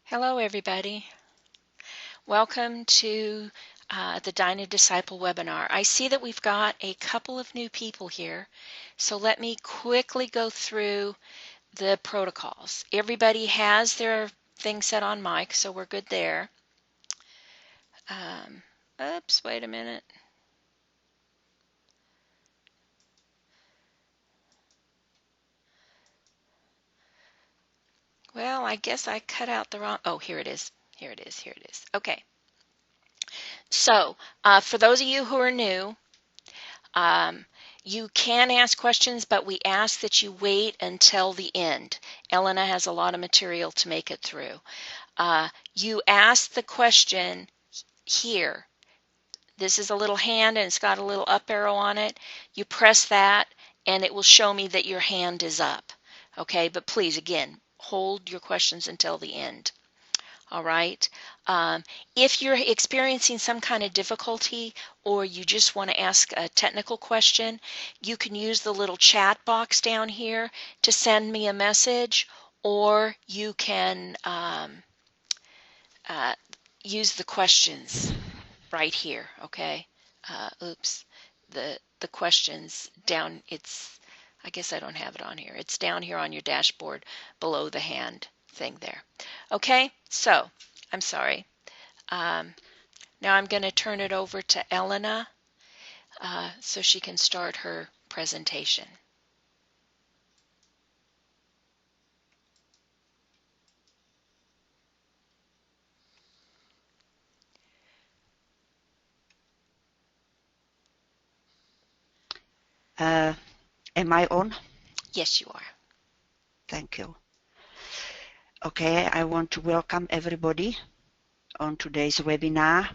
Hello everybody. Welcome to the DINA Disciple Webinar. I see that we've got a couple of new people here, so let me quickly go through the protocols. Everybody has their thing set on mic, so we're good there. Oops, wait a minute. Well, I guess I cut out the wrong, oh, here it is. Here it is. Okay. So, for those of you who are new, you can ask questions, but we ask that you wait until the end. Elena has a lot of material to make it through. You ask the question here. This is a little hand and it's got a little up arrow on it. You press that and it will show me that your hand is up. Okay, but please, again, hold your questions until the end. All right. If you're experiencing some kind of difficulty or you just want to ask a technical question, you can use the little chat box down here to send me a message, or you can use the questions right here. Okay. Oops. The questions down. I guess I don't have it on here. It's down here on your dashboard below the hand thing there. Okay, so I'm sorry. Now I'm going to turn it over to Elena so she can start her presentation. Am I on? Yes, you are. Thank you. Okay, I want to welcome everybody on today's webinar.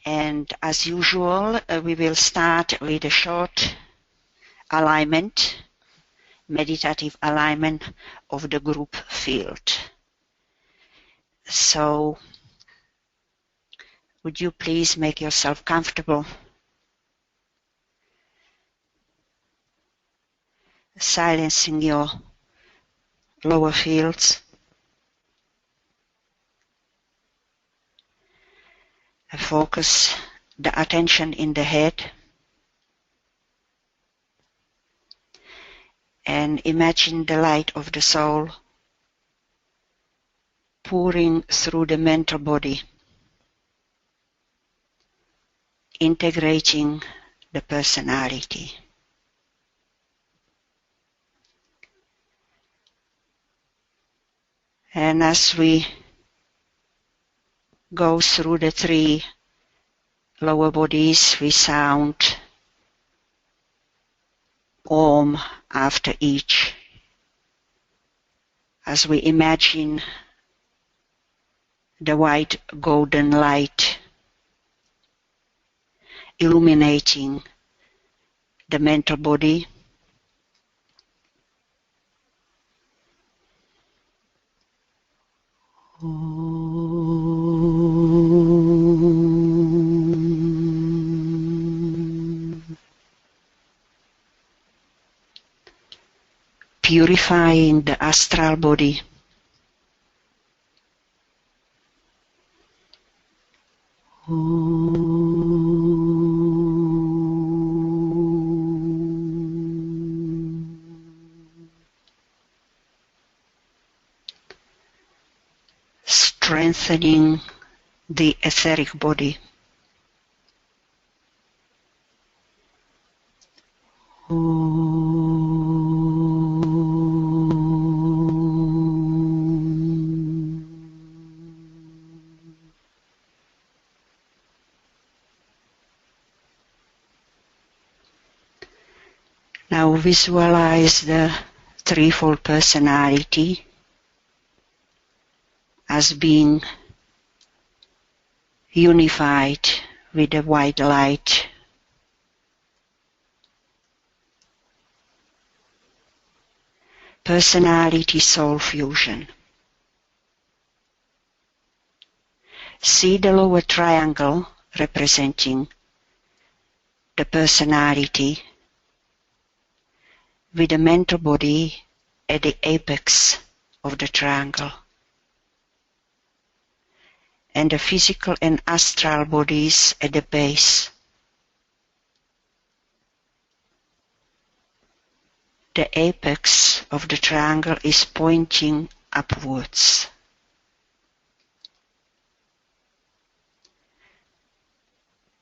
And as usual, we will start with a short alignment, meditative alignment of the group field. So, would you please make yourself comfortable? Silencing your lower fields. Focus the attention in the head. And imagine the light of the soul pouring through the mental body, integrating the personality. And as we go through the three lower bodies, we sound Om after each, as we imagine the white golden light illuminating the mental body. Purifying the astral body. Strengthening the etheric body. Now visualize the threefold personality as being unified with the white light. Personality soul fusion. See the lower triangle representing the personality with the mental body at the apex of the triangle. and the physical and astral bodies at the base. The apex of the triangle is pointing upwards.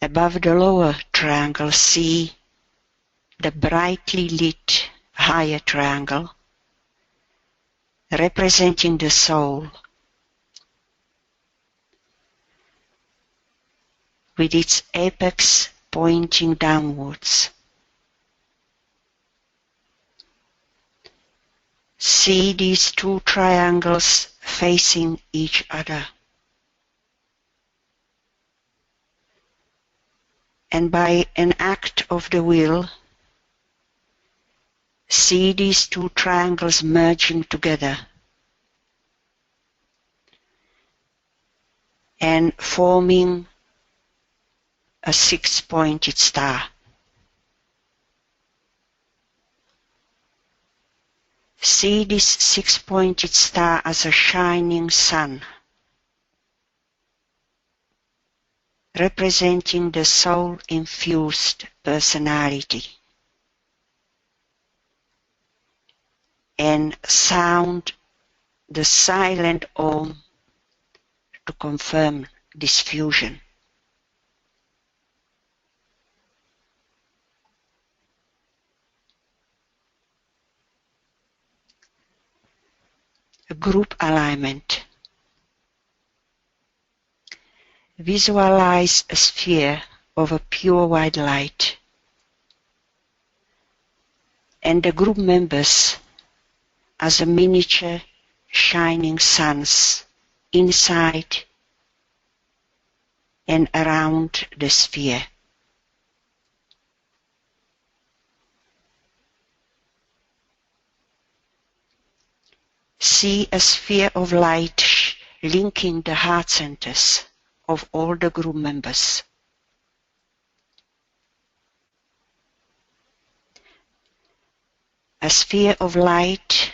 Above the lower triangle, see the brightly lit higher triangle representing the soul, with its apex pointing downwards. See these two triangles facing each other. And by an act of the will, see these two triangles merging together and forming a six-pointed star. See this six-pointed star as a shining sun, representing the soul-infused personality, and sound the silent Om to confirm this fusion. A group alignment. Visualize a sphere of a pure white light and the group members as a miniature shining suns inside and around the sphere. See a sphere of light linking the heart centers of all the group members. A sphere of light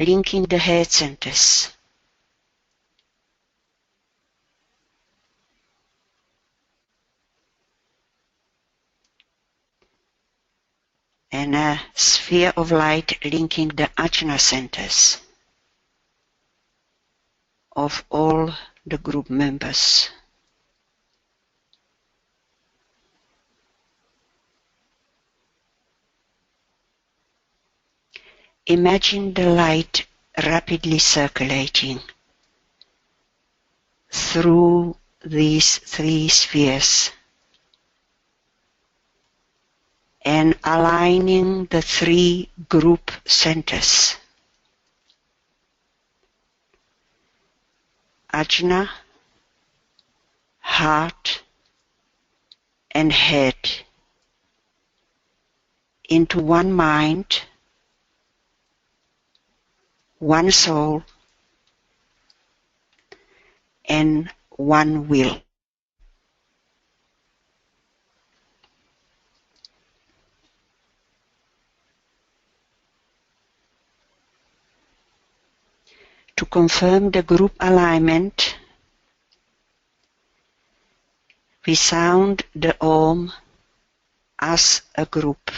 linking the head centers. And a sphere of light linking the ajna centers of all the group members. Imagine the light rapidly circulating through these three spheres and aligning the three group centers: ajna, heart, and head into one mind, one soul, and one will. To confirm the group alignment, we sound the Om as a group.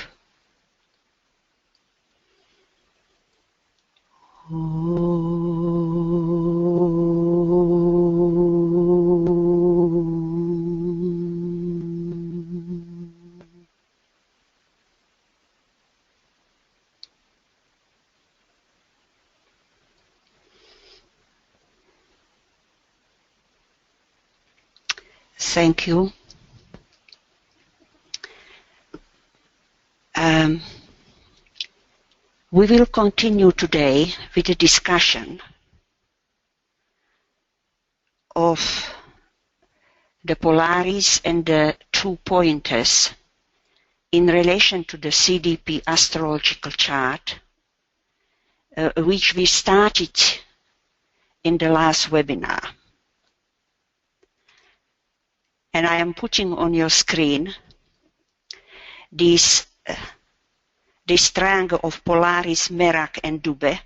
Thank you. We will continue today with a discussion of the Polaris and the 2 pointers in relation to the C.D.P. astrological chart, which we started in the last webinar. And I am putting on your screen this triangle of Polaris, Merak, and Dubhe,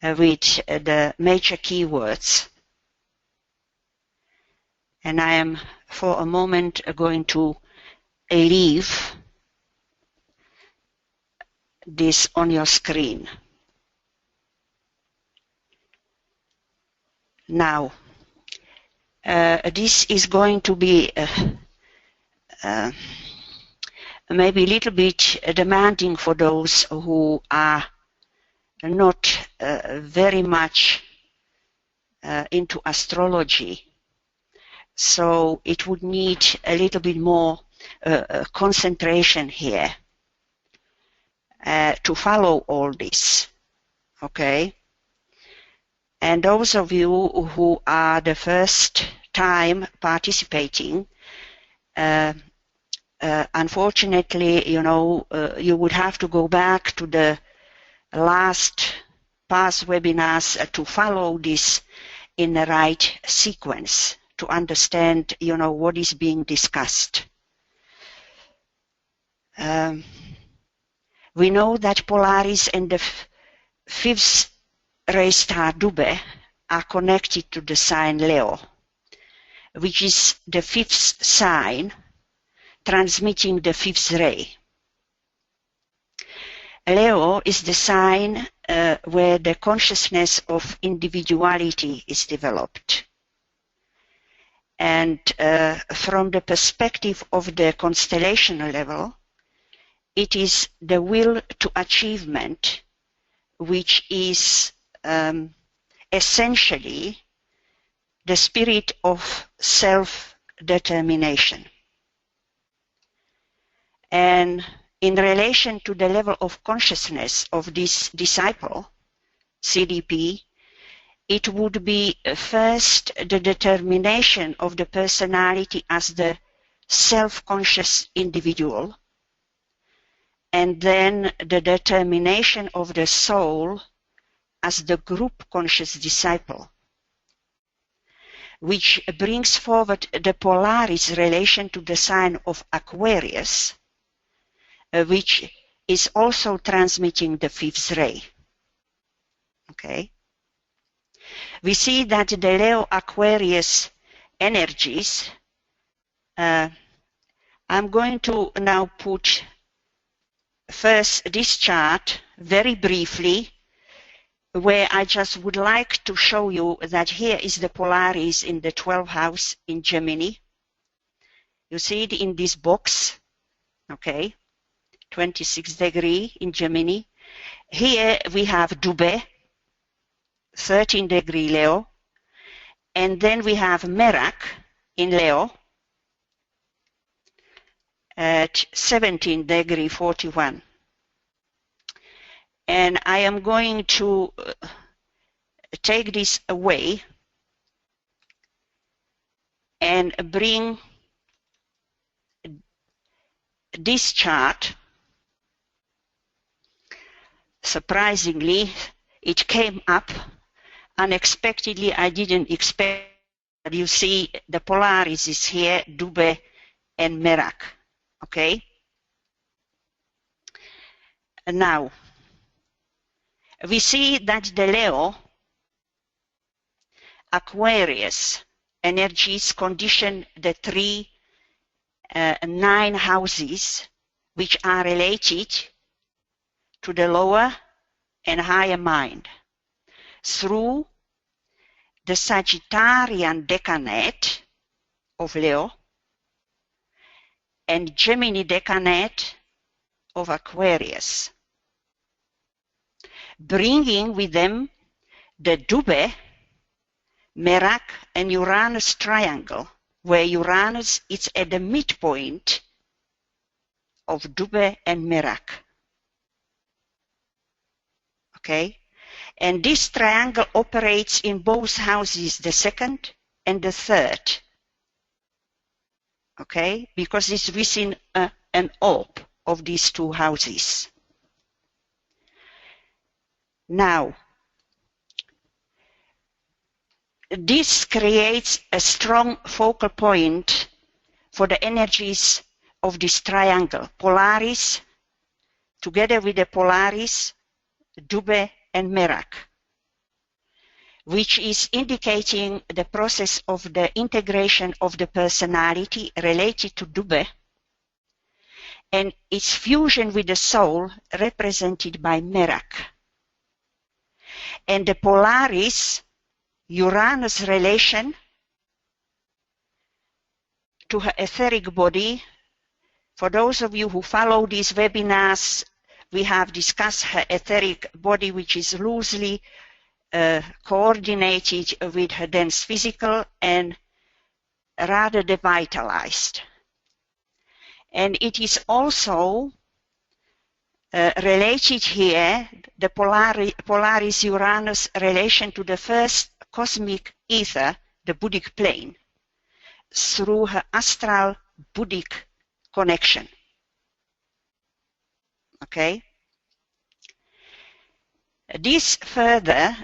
with the major keywords. And I am for a moment going to leave this on your screen. Now, this is going to be maybe a little bit demanding for those who are not very much into astrology. So it would need a little bit more concentration here to follow all this. Okay? And those of you who are the first time participating, unfortunately, you would have to go back to the past webinars to follow this in the right sequence to understand, what is being discussed. We know that Polaris and the fifth ray star Dubhe are connected to the sign Leo, which is the fifth sign transmitting the fifth ray. Leo is the sign where the consciousness of individuality is developed. And from the perspective of the constellational level, it is the will to achievement which is essentially the spirit of self-determination. And in relation to the level of consciousness of this disciple, C.D.P, it would be first the determination of the personality as the self-conscious individual, and then the determination of the soul as the group conscious disciple, which brings forward the Polaris relation to the sign of Aquarius, which is also transmitting the fifth ray. Okay? We see that the Leo Aquarius energies, I'm going to now put first this chart very briefly, where I just would like to show you that here is the Polaris in the 12th house in Gemini. You see it in this box, okay, 26 degree in Gemini. Here we have Dubhe, 13 degree Leo, and then we have Merak in Leo at 17 degree 41. And I am going to take this away and bring this chart. Surprisingly, it came up unexpectedly. I didn't expect. You see the Polaris is here, Dubhe and Merak. Okay? And now, we see that the Leo Aquarius energies condition the 9 houses which are related to the lower and higher mind through the Sagittarian decanate of Leo and Gemini decanate of Aquarius, bringing with them the Dubhe, Merak and Uranus triangle, where Uranus is at the midpoint of Dubhe and Merak. Okay? And this triangle operates in both houses, the second and the third. Okay? Because it's within an orb of these two houses. Now, this creates a strong focal point for the energies of this triangle. Polaris, together with the Polaris, Dubhe and Merak. which is indicating the process of the integration of the personality related to Dubhe, and its fusion with the soul represented by Merak. And the Polaris, Uranus relation to her etheric body. For those of you who follow these webinars, we have discussed her etheric body, which is loosely coordinated with her dense physical and rather devitalized. And it is also related here, the Polaris-Uranus relation to the first cosmic ether, the Buddhic plane, through her astral Buddhic connection. Okay? This further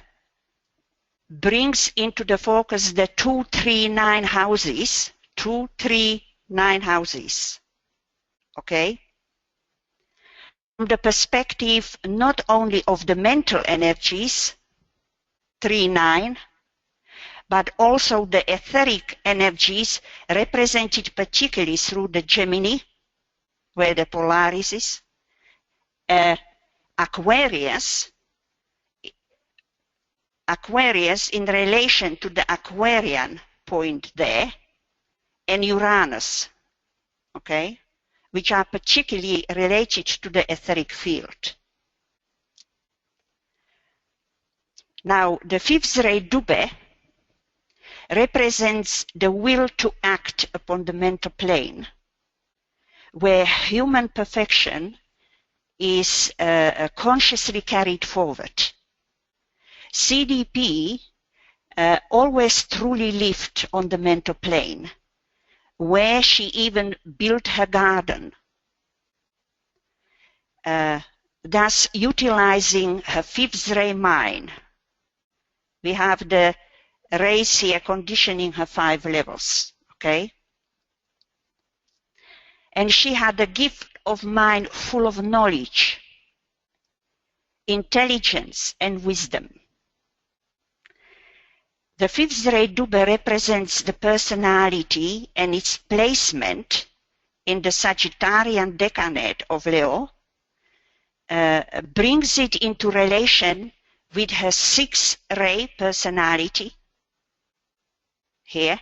brings into the focus the 239 houses, 239 houses. Okay? From the perspective not only of the mental energies, 39, but also the etheric energies represented particularly through the Gemini, where the Polaris is, Aquarius in relation to the Aquarian point there, and Uranus, okay, which are particularly related to the etheric field. Now, the fifth ray Dubhe represents the will to act upon the mental plane, where human perfection is consciously carried forward. C.D.P. always truly lived on the mental plane, where she even built her garden, thus utilizing her fifth ray mind. We have the rays here conditioning her 5 levels, okay? And she had a gift of mind full of knowledge, intelligence, and wisdom. The fifth ray Dubhe represents the personality, and its placement in the Sagittarian decade of Leo brings it into relation with her sixth ray personality here.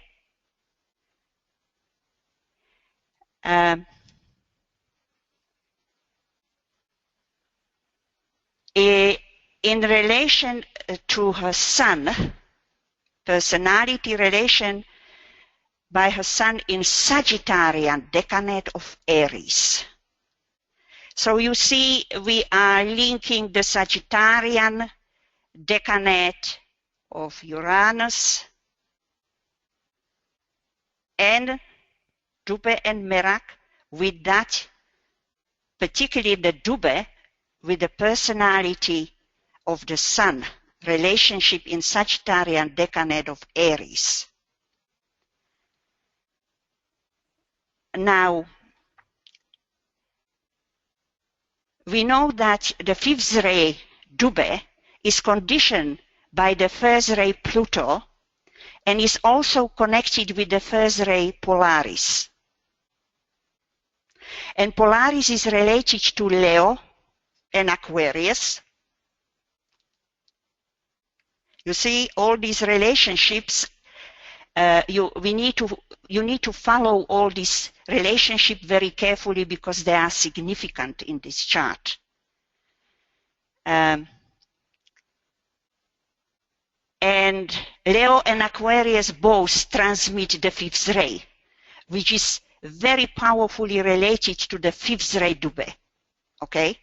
In relation to her sun, personality relation by her sun in Sagittarian decade of Aries. So you see, we are linking the Sagittarian decade of Uranus and Dubhe and Merak with that, particularly the Dubhe with the personality of the sun, relationship in Sagittarian decade of Aries. Now, we know that the fifth ray Dubhe is conditioned by the first ray Pluto and is also connected with the first ray Polaris. And Polaris is related to Leo and Aquarius. You see, all these relationships, you need to follow all these relationships very carefully because they are significant in this chart. And Leo and Aquarius both transmit the fifth ray, which is very powerfully related to the fifth ray Dubhe. Okay?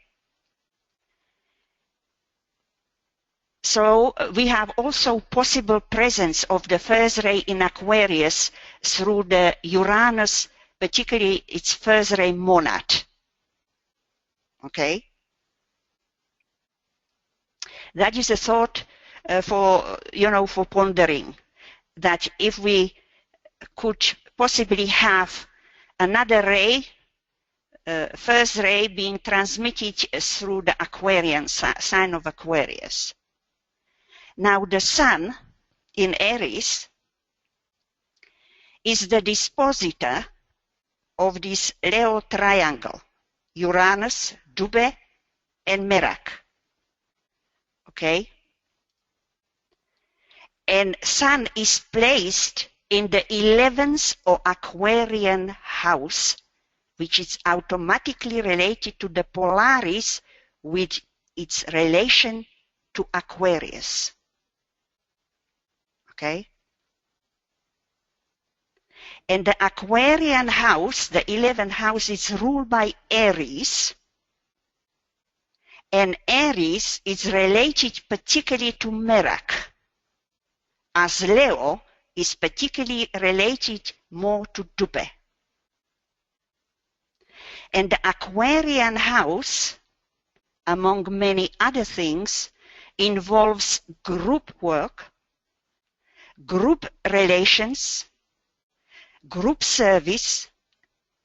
So we have also possible presence of the first ray in Aquarius through the Uranus, particularly its first ray monad. Okay? That is a thought for pondering, that if we could possibly have another ray, first ray being transmitted through the Aquarian sign of Aquarius. Now the sun in Aries is the dispositor of this Leo triangle, Uranus, Dubhe, and Merak. Okay? And Sun is placed in the 11th or Aquarian house, which is automatically related to the Polaris with its relation to Aquarius. Okay? And the Aquarian house, the 11th house, is ruled by Aries. And Aries is related particularly to Merak, as Leo is particularly related more to Dubhe. And the Aquarian house, among many other things, involves group work, group relations, group service,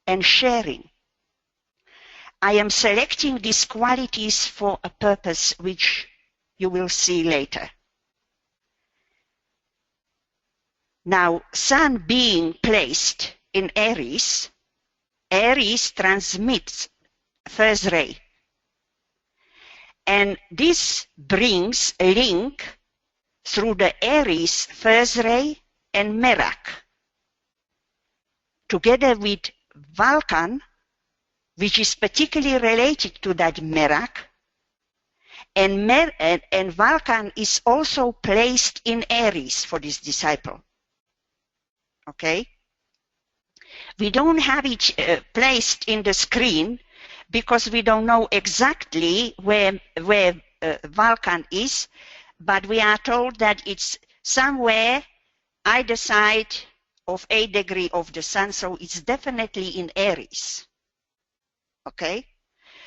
and sharing. I am selecting these qualities for a purpose which you will see later. Now, Sun being placed in Aries, Aries transmits first ray. And this brings a link through the Aries first ray and Merak, together with Vulcan, which is particularly related to that Merak, and Vulcan is also placed in Aries for this disciple. Okay? We don't have it placed in the screen because we don't know exactly where Vulcan is, but we are told that it's somewhere either side of 8 degrees of the Sun, so it's definitely in Aries. Okay?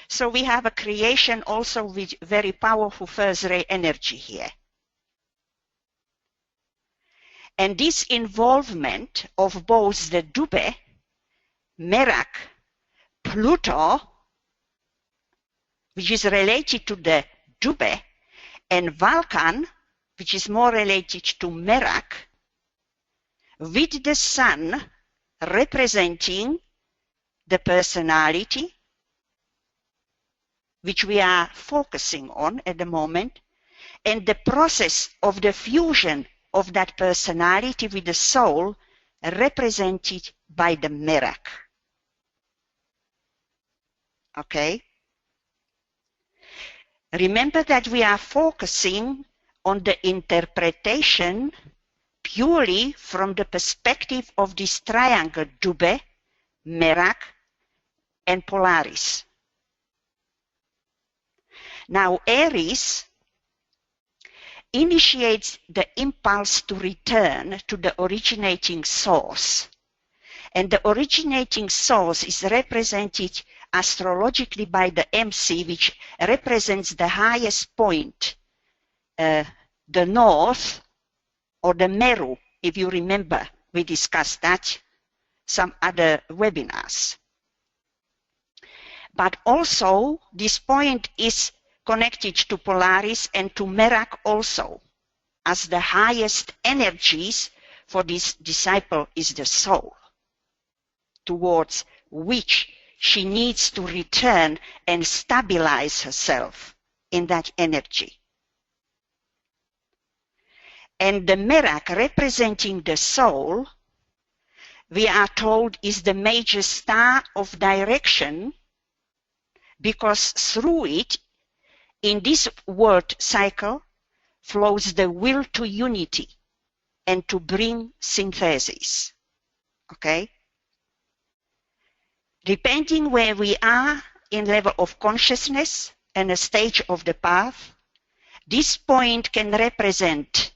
So we have a creation also with very powerful first ray energy here. And this involvement of both the Dubhe, Merak, Pluto, which is related to the Dubhe, and Vulcan, which is more related to Merak, with the Sun representing the personality, which we are focusing on at the moment, and the process of the fusion of that personality with the soul represented by the Merak. Okay? Remember that we are focusing on the interpretation purely from the perspective of this triangle Dubhe, Merak, and Polaris. Now, Aries initiates the impulse to return to the originating source. And the originating source is represented astrologically by the MC, which represents the highest point, the north, or the Meru, if you remember. We discussed that some other webinars. But also, this point is connected to Polaris and to Merak also, as the highest energies for this disciple is the soul, towards which she needs to return and stabilize herself in that energy. And the Merak, representing the soul, we are told is the major star of direction, because through it, in this world cycle, flows the will to unity and to bring synthesis. Okay? Depending where we are in level of consciousness and a stage of the path, this point can represent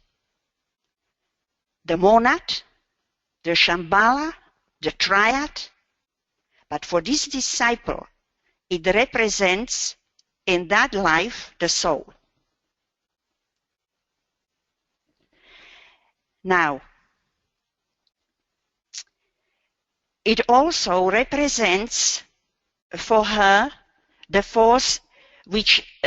the monad, the Shambhala, the triad, but for this disciple, it represents in that life the soul. Now, it also represents for her the force which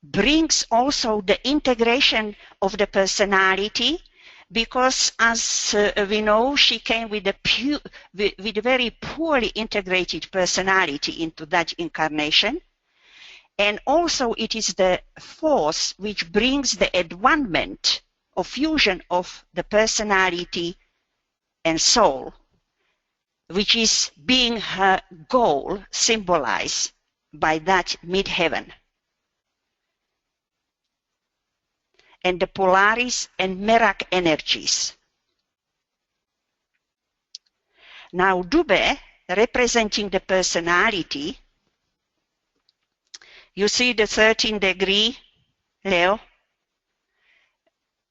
brings also the integration of the personality because as we know, she came with a very poorly integrated personality into that incarnation. And also it is the force which brings the advancement or fusion of the personality and soul, which is being her goal symbolized by that mid-heaven. And the Polaris and Merak energies. Now Dubhe, representing the personality, you see the 13 degree, Leo?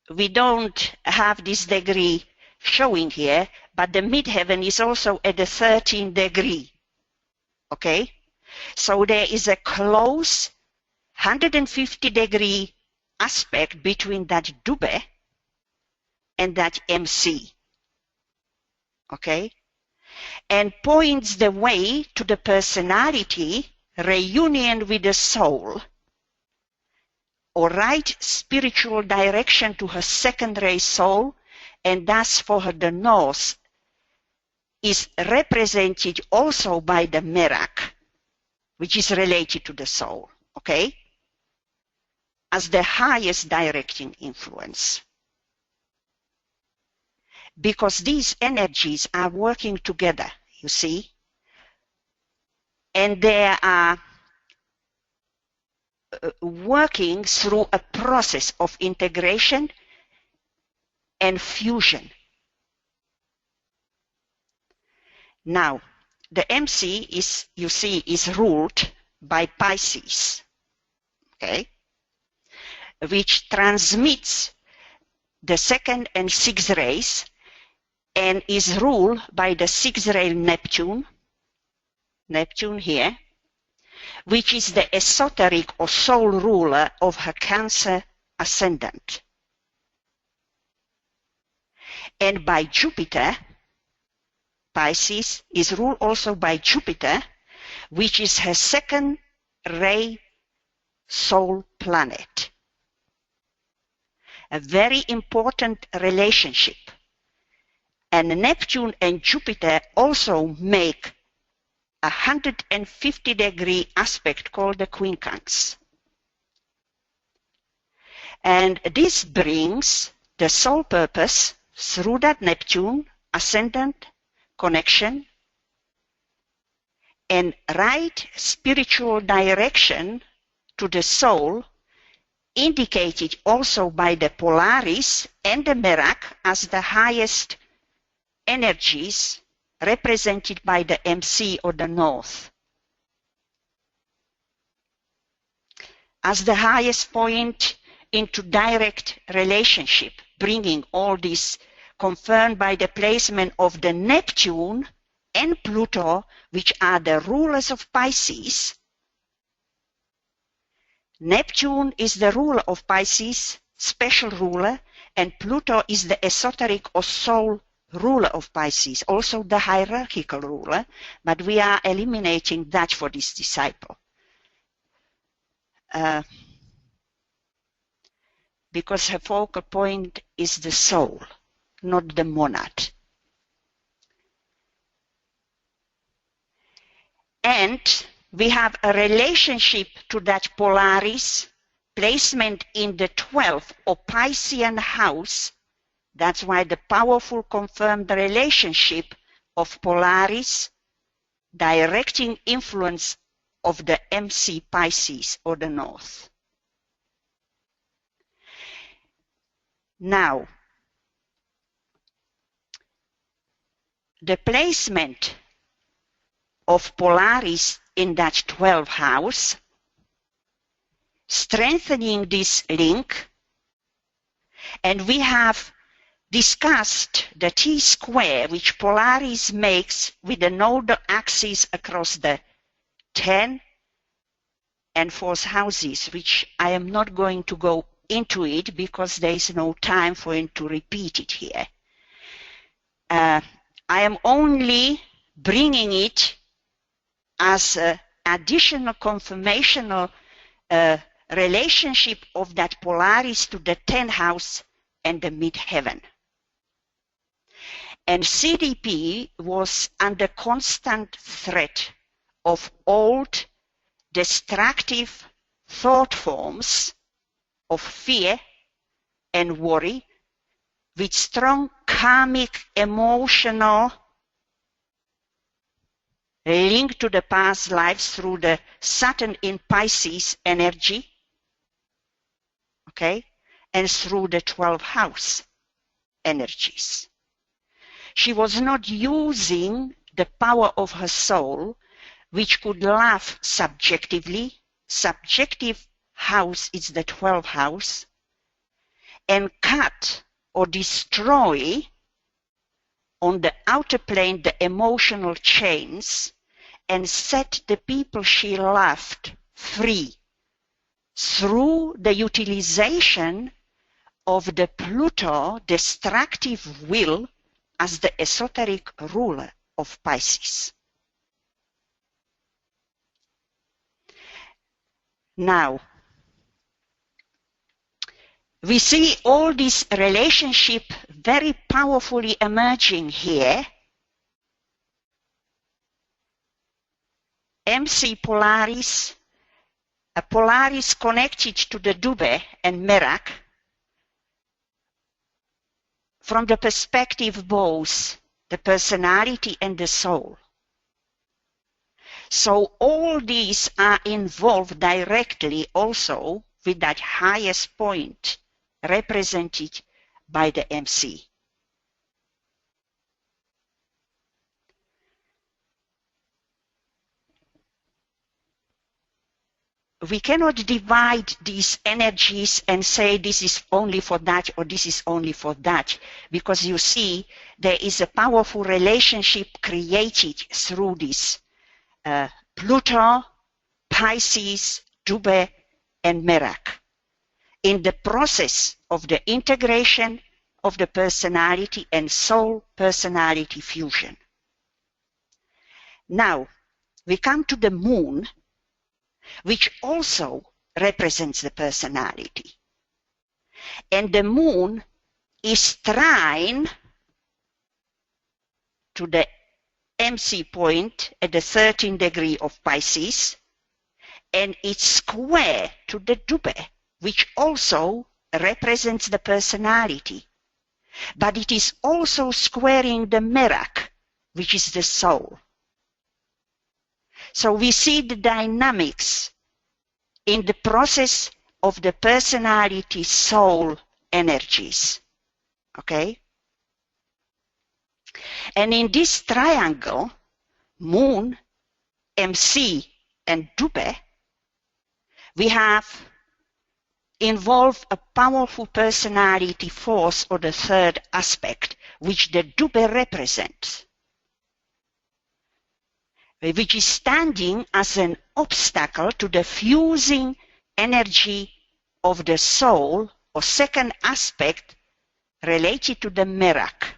We don't have this degree showing here, but the midheaven is also at the 13 degree. Okay? So there is a close 150 degree aspect between that Dubhe and that MC. Okay? And points the way to the personality reunion with the soul, or right spiritual direction to her second-ray soul, and thus for her the north is represented also by the Merak, which is related to the soul, okay, as the highest directing influence. Because these energies are working together, you see, and they are working through a process of integration and fusion. Now, the MC is, you see, is ruled by Pisces, okay, which transmits the second and sixth rays and is ruled by the sixth ray Neptune here, which is the esoteric or soul ruler of her Cancer ascendant. And by Jupiter, Pisces is ruled also by Jupiter, which is her second ray soul planet. A very important relationship. And Neptune and Jupiter also make a 150 degree aspect called the quincunx. And this brings the soul purpose through that Neptune ascendant connection and right spiritual direction to the soul, indicated also by the Polaris and the Merak as the highest energies represented by the MC or the North. As the highest point into direct relationship, bringing all this confirmed by the placement of the Neptune and Pluto, which are the rulers of Pisces. Neptune is the ruler of Pisces, special ruler, and Pluto is the esoteric or soul ruler of Pisces, also the hierarchical ruler, but we are eliminating that for this disciple. Because her focal point is the soul, not the monad. And we have a relationship to that Polaris placement in the 12th or Piscean house. That's why the powerful confirmed relationship of Polaris directing influence of the MC Pisces or the North. Now, the placement of Polaris in that 12th house, strengthening this link, and we have discussed the T-square which Polaris makes with the nodal axis across the 10 and 4th houses, which I am not going to go into it because there is no time for him to repeat it here. I am only bringing it as an additional confirmational relationship of that Polaris to the 10th house and the mid-heaven. And C.D.P was under constant threat of old, destructive thought forms of fear and worry, with strong karmic emotional link to the past lives through the Saturn in Pisces energy, okay, and through the 12th house energies. She was not using the power of her soul, which could love subjectively. Subjective house is the 12th house, and cut or destroy on the outer plane the emotional chains and set the people she loved free through the utilization of the Pluto destructive will as the esoteric ruler of Pisces. Now, we see all this relationship very powerfully emerging here. MC Polaris, a Polaris connected to the Dube and Merak, from the perspective both the personality and the soul. So all these are involved directly also with that highest point represented by the MC. We cannot divide these energies and say this is only for that or this is only for that, because you see there is a powerful relationship created through this Pluto, Pisces, Dube, and Merak in the process of the integration of the personality and soul personality fusion. Now we come to the moon, which also represents the personality. And the moon is trine to the MC point at the 13th degree of Pisces, and it's square to the Dube, which also represents the personality. But it is also squaring the Merak, which is the soul. So we see the dynamics in the process of the personality soul energies. Okay? And in this triangle, moon, MC, and Dube, we have involved a powerful personality force, or the third aspect, which the Dube represents, which is standing as an obstacle to the fusing energy of the soul, or second aspect related to the Merak,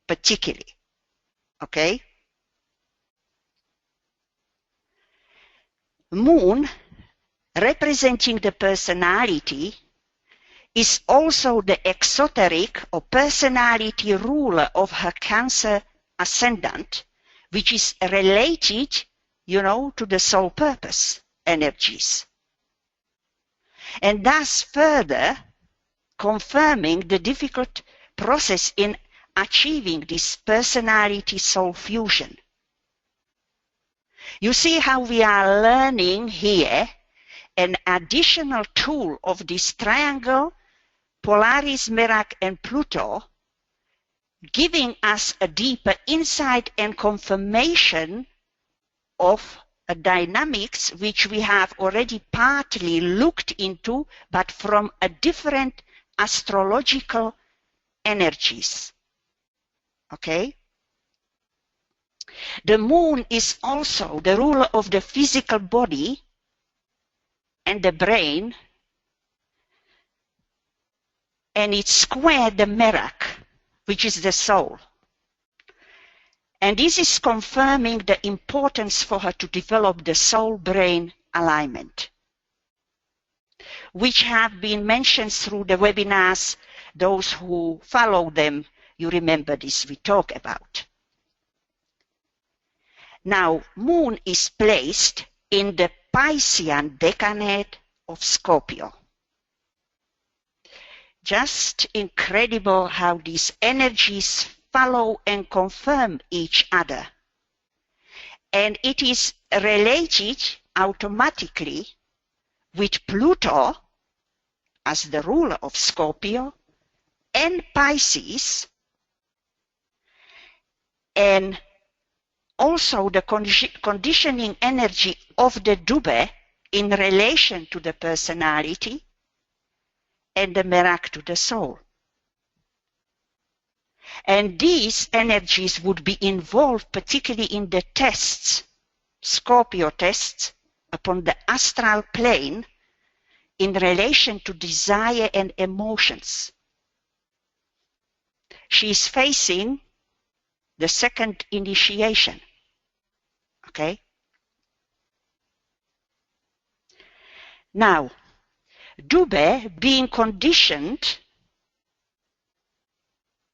particularly. Okay? Moon, representing the personality, is also the exoteric or personality ruler of her Cancer ascendant, which is related, to the soul purpose energies. And thus further confirming the difficult process in achieving this personality soul fusion. You see how we are learning here an additional tool of this triangle, Polaris, Merak, and Pluto, giving us a deeper insight and confirmation of a dynamics which we have already partly looked into, but from a different astrological energies. Okay? The moon is also the ruler of the physical body and the brain, and it squared the Merak, which is the soul. And this is confirming the importance for her to develop the soul-brain alignment, which have been mentioned through the webinars. Those who follow them You remember this we talk about. Now, Moon is placed in the Piscean decade of Scorpio. Just incredible how these energies follow and confirm each other. And it is related automatically with Pluto as the ruler of Scorpio and Pisces, and also the conditioning energy of the Dubhe in relation to the personality and the Merak to the soul. And these energies would be involved particularly in the tests, Scorpio tests, upon the astral plane in relation to desire and emotions. She is facing the second initiation. Okay? Now, Dubhe being conditioned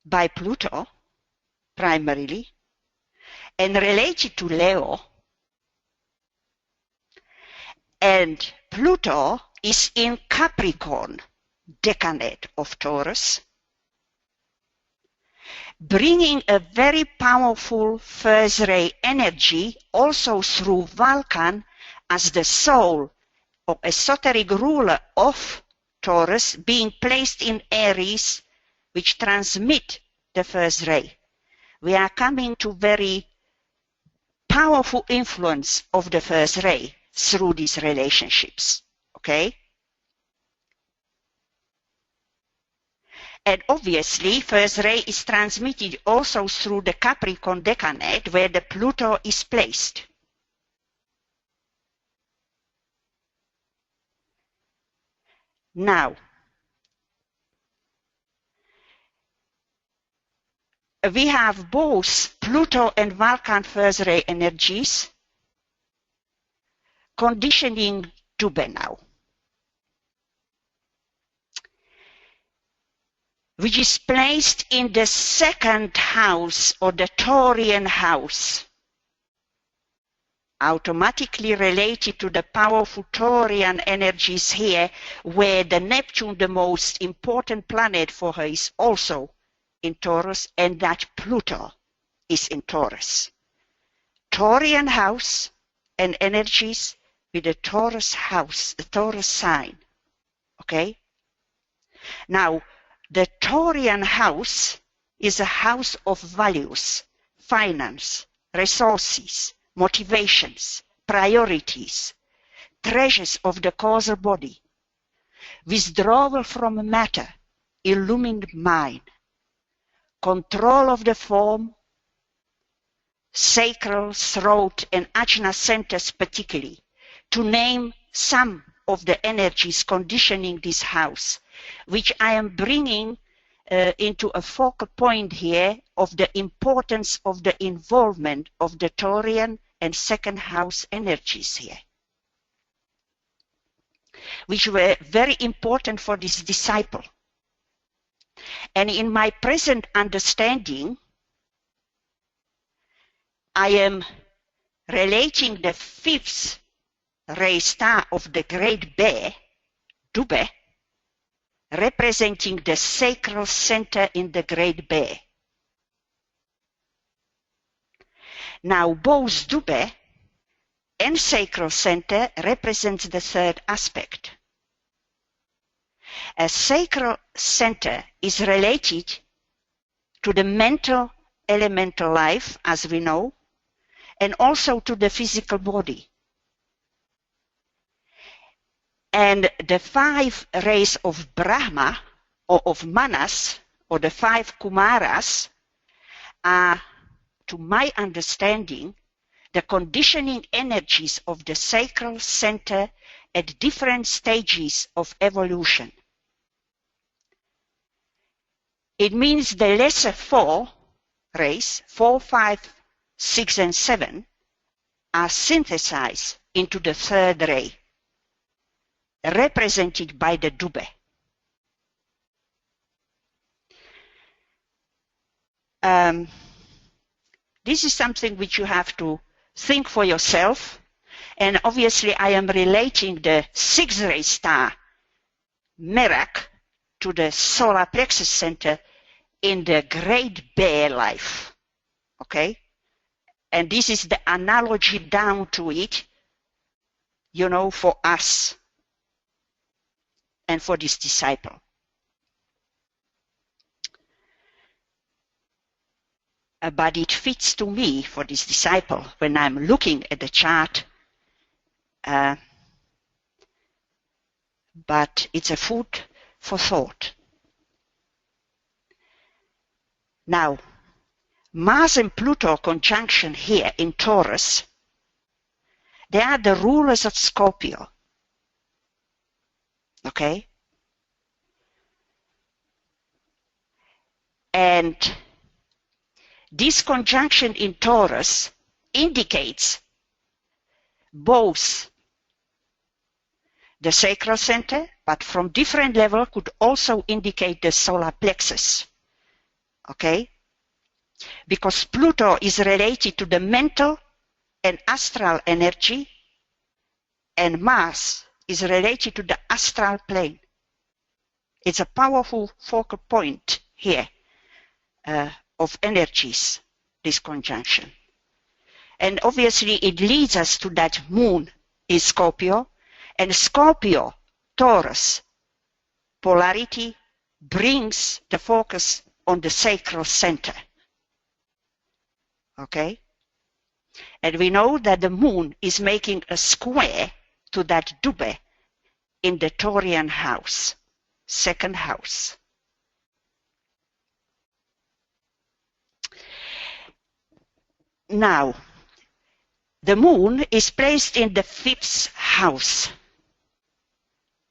by Pluto primarily and related to Leo, and Pluto is in Capricorn decade of Taurus, bringing a very powerful first ray energy also through Vulcan as the soul or esoteric ruler of Taurus being placed in Aries, which transmit the first ray. We are coming to very powerful influence of the first ray through these relationships. Okay? And obviously, first ray is transmitted also through the Capricorn decade where the Pluto is placed. Now, we have both Pluto and Vulcan first ray energies conditioning Dubhe now, which is placed in the second house or the Taurian house, automatically related to the powerful Taurian energies here, where the Neptune, the most important planet for her, is also in Taurus, and that Pluto is in Taurus. Taurian house and energies with the Taurus house, the Taurus sign. Okay? Now, the Taurian house is a house of values, finance, resources, motivations, priorities, treasures of the causal body, withdrawal from matter, illumined mind, control of the form, sacral, throat, and ajna centers particularly, to name some of the energies conditioning this house, which I am bringing into a focal point here of the importance of the involvement of the Taurian and second house energies here, which were very important for this disciple. And in my present understanding, I am relating the fifth ray star of the Great Bear, Dubhe, representing the sacral center in the Great Bear. Now, both Dubhe and sacral center represents the third aspect. A sacral center is related to the mental elemental life, as we know, and also to the physical body. And the 5 rays of Brahma, or of Manas, or the 5 Kumaras, are, to my understanding, the conditioning energies of the sacral center at different stages of evolution. It means the lesser 4 rays, 4, 5, 6, and 7, are synthesized into the third ray, represented by the Dubhe. this is something which you have to think for yourself. And obviously I am relating the 6th ray star Merak to the solar plexus center in the Great Bear life. Okay? And this is the analogy down to it, you know, for us and for this disciple. But it fits to me for this disciple when I'm looking at the chart. But it's a food for thought. Now, Mars and Pluto conjunction here in Taurus, they are the rulers of Scorpio. Okay? And this conjunction in Taurus indicates both the sacral center, but from different level could also indicate the solar plexus. Okay? Because Pluto is related to the mental and astral energy, and Mars is related to the astral plane. It's a powerful focal point here of energies, this conjunction. And obviously it leads us to that moon in Scorpio, and Scorpio, Taurus, polarity brings the focus on the sacral center. Okay? And we know that the moon is making a square to that Dubhe in the Taurian house, 2nd house. Now, the moon is placed in the 5th house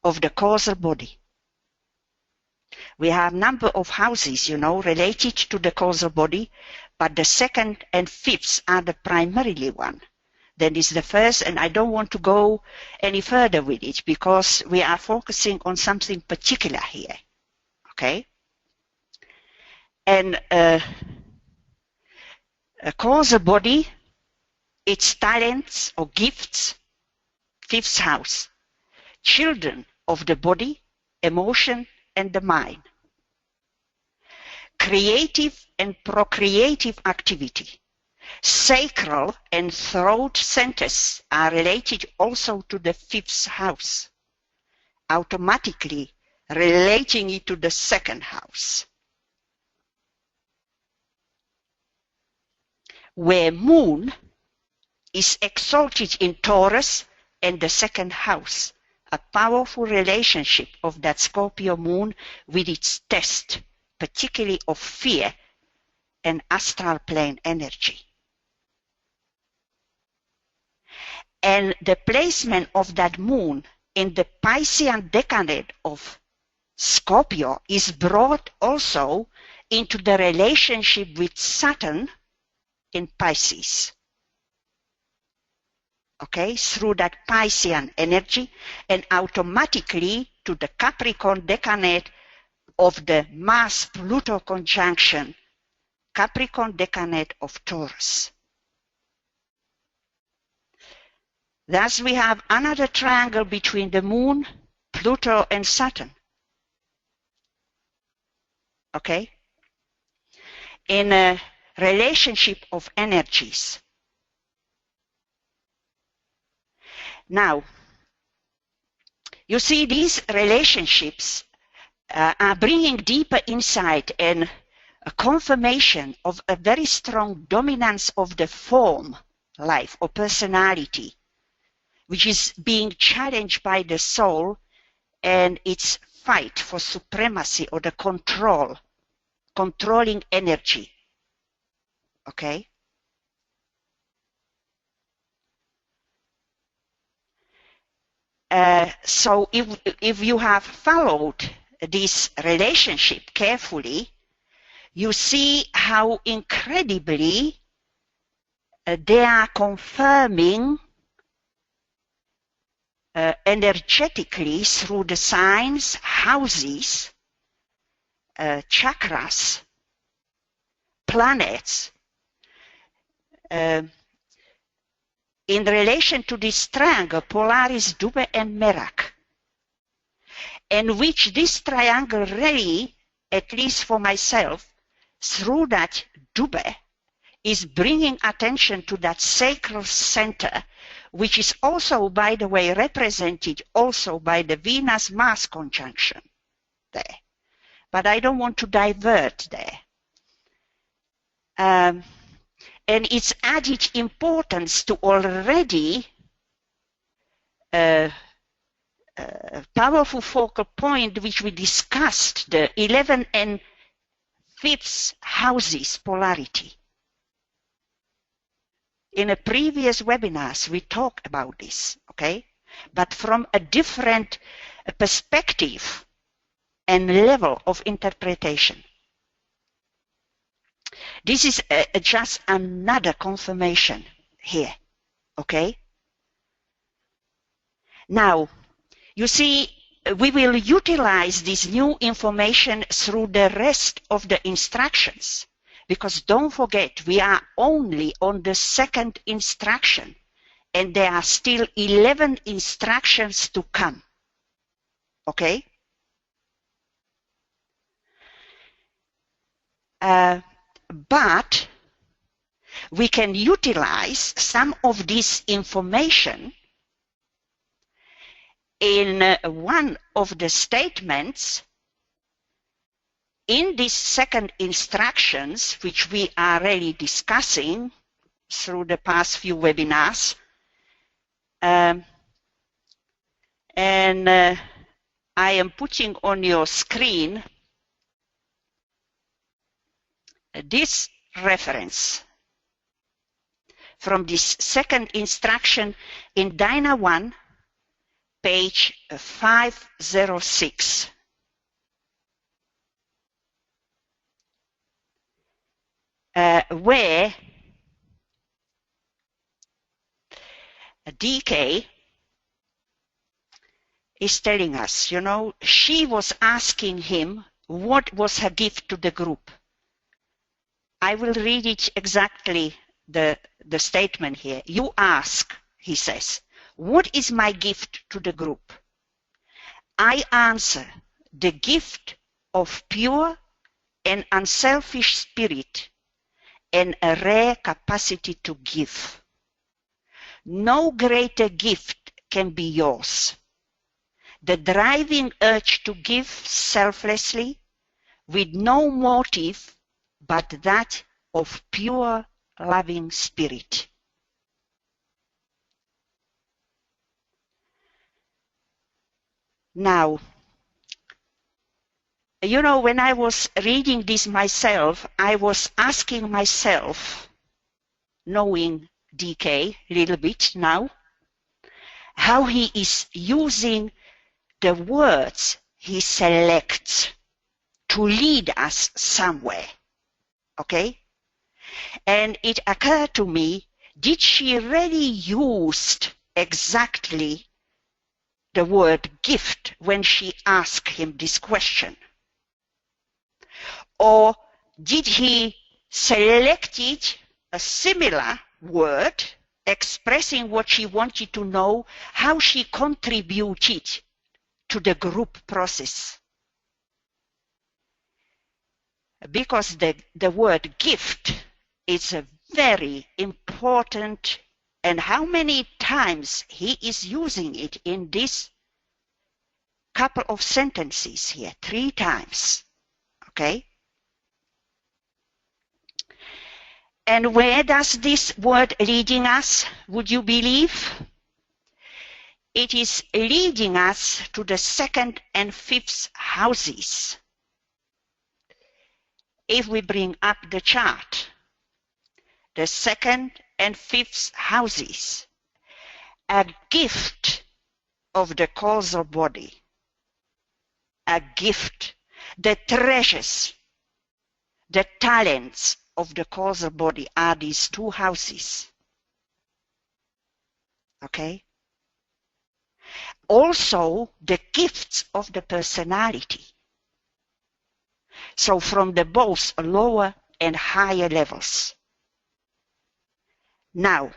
of the causal body. We have a number of houses, you know, related to the causal body, but the 2nd and 5th are the primarily one. Then is the 1st, and I don't want to go any further with it because we are focusing on something particular here. Okay? And a causal body, its talents or gifts, 5th house. Children of the body, emotion, and the mind. Creative and procreative activity. Sacral and throat centers are related also to the 5th house, automatically relating it to the 2nd house. Where moon is exalted in Taurus and the 2nd house, a powerful relationship of that Scorpio moon with its test, particularly of fear and astral plane energy. And the placement of that moon in the Piscean decade of Scorpio is brought also into the relationship with Saturn in Pisces. Okay, through that Piscean energy, and automatically to the Capricorn decade of the Mars-Pluto conjunction, Capricorn decade of Taurus. Thus we have another triangle between the moon, Pluto, and Saturn. Okay? In a relationship of energies. Now, you see, these relationships are bringing deeper insight and a confirmation of a very strong dominance of the form life or personality, which is being challenged by the soul and its fight for supremacy or the controlling energy. Okay? So if you have followed this relationship carefully, you see how incredibly they are confirming energetically through the signs, houses, chakras, planets in relation to this triangle, Polaris, Dubhe, and Merak, and which this triangle really, at least for myself, through that Dubhe, is bringing attention to that sacral center, which is also, by the way, represented also by the Venus-Mars conjunction there. But I don't want to divert there. And its added importance to already powerful focal point which we discussed, the 11 and 5th houses polarity. In a previous webinars, we talked about this, okay? But from a different perspective and level of interpretation. This is just another confirmation here, okay? Now, you see, we will utilize this new information through the rest of the instructions. Because don't forget, we are only on the second instruction, and there are still 11 instructions to come. Okay? But we can utilize some of this information in one of the statements in these second instructions, which we are really discussing through the past few webinars. I am putting on your screen this reference from this second instruction in DINA 1, page 506. Where DK is telling us, you know, she was asking him what was her gift to the group. I will read it exactly, the statement here. You ask, he says, what is my gift to the group? I answer, the gift of pure and unselfish spirit and a rare capacity to give. No greater gift can be yours. The driving urge to give selflessly with no motive but that of pure loving spirit. Now, you know, when I was reading this myself, I was asking myself, knowing DK a little bit now, how he is using the words he selects to lead us somewhere. Okay? And it occurred to me, did she really use exactly the word gift when she asked him this question? Or did he select a similar word expressing what she wanted to know, how she contributed to the group process? Because the word gift is a very important, and how many times he is using it in this couple of sentences here? 3 times. Okay? And where does this word leading us, would you believe? It is leading us to the 2nd and 5th houses. If we bring up the chart, the 2nd and 5th houses, a gift of the causal body, a gift, the treasures, the talents of the causal body are these 2 houses. Okay? Also, the gifts of the personality. So from the both lower and higher levels. Now,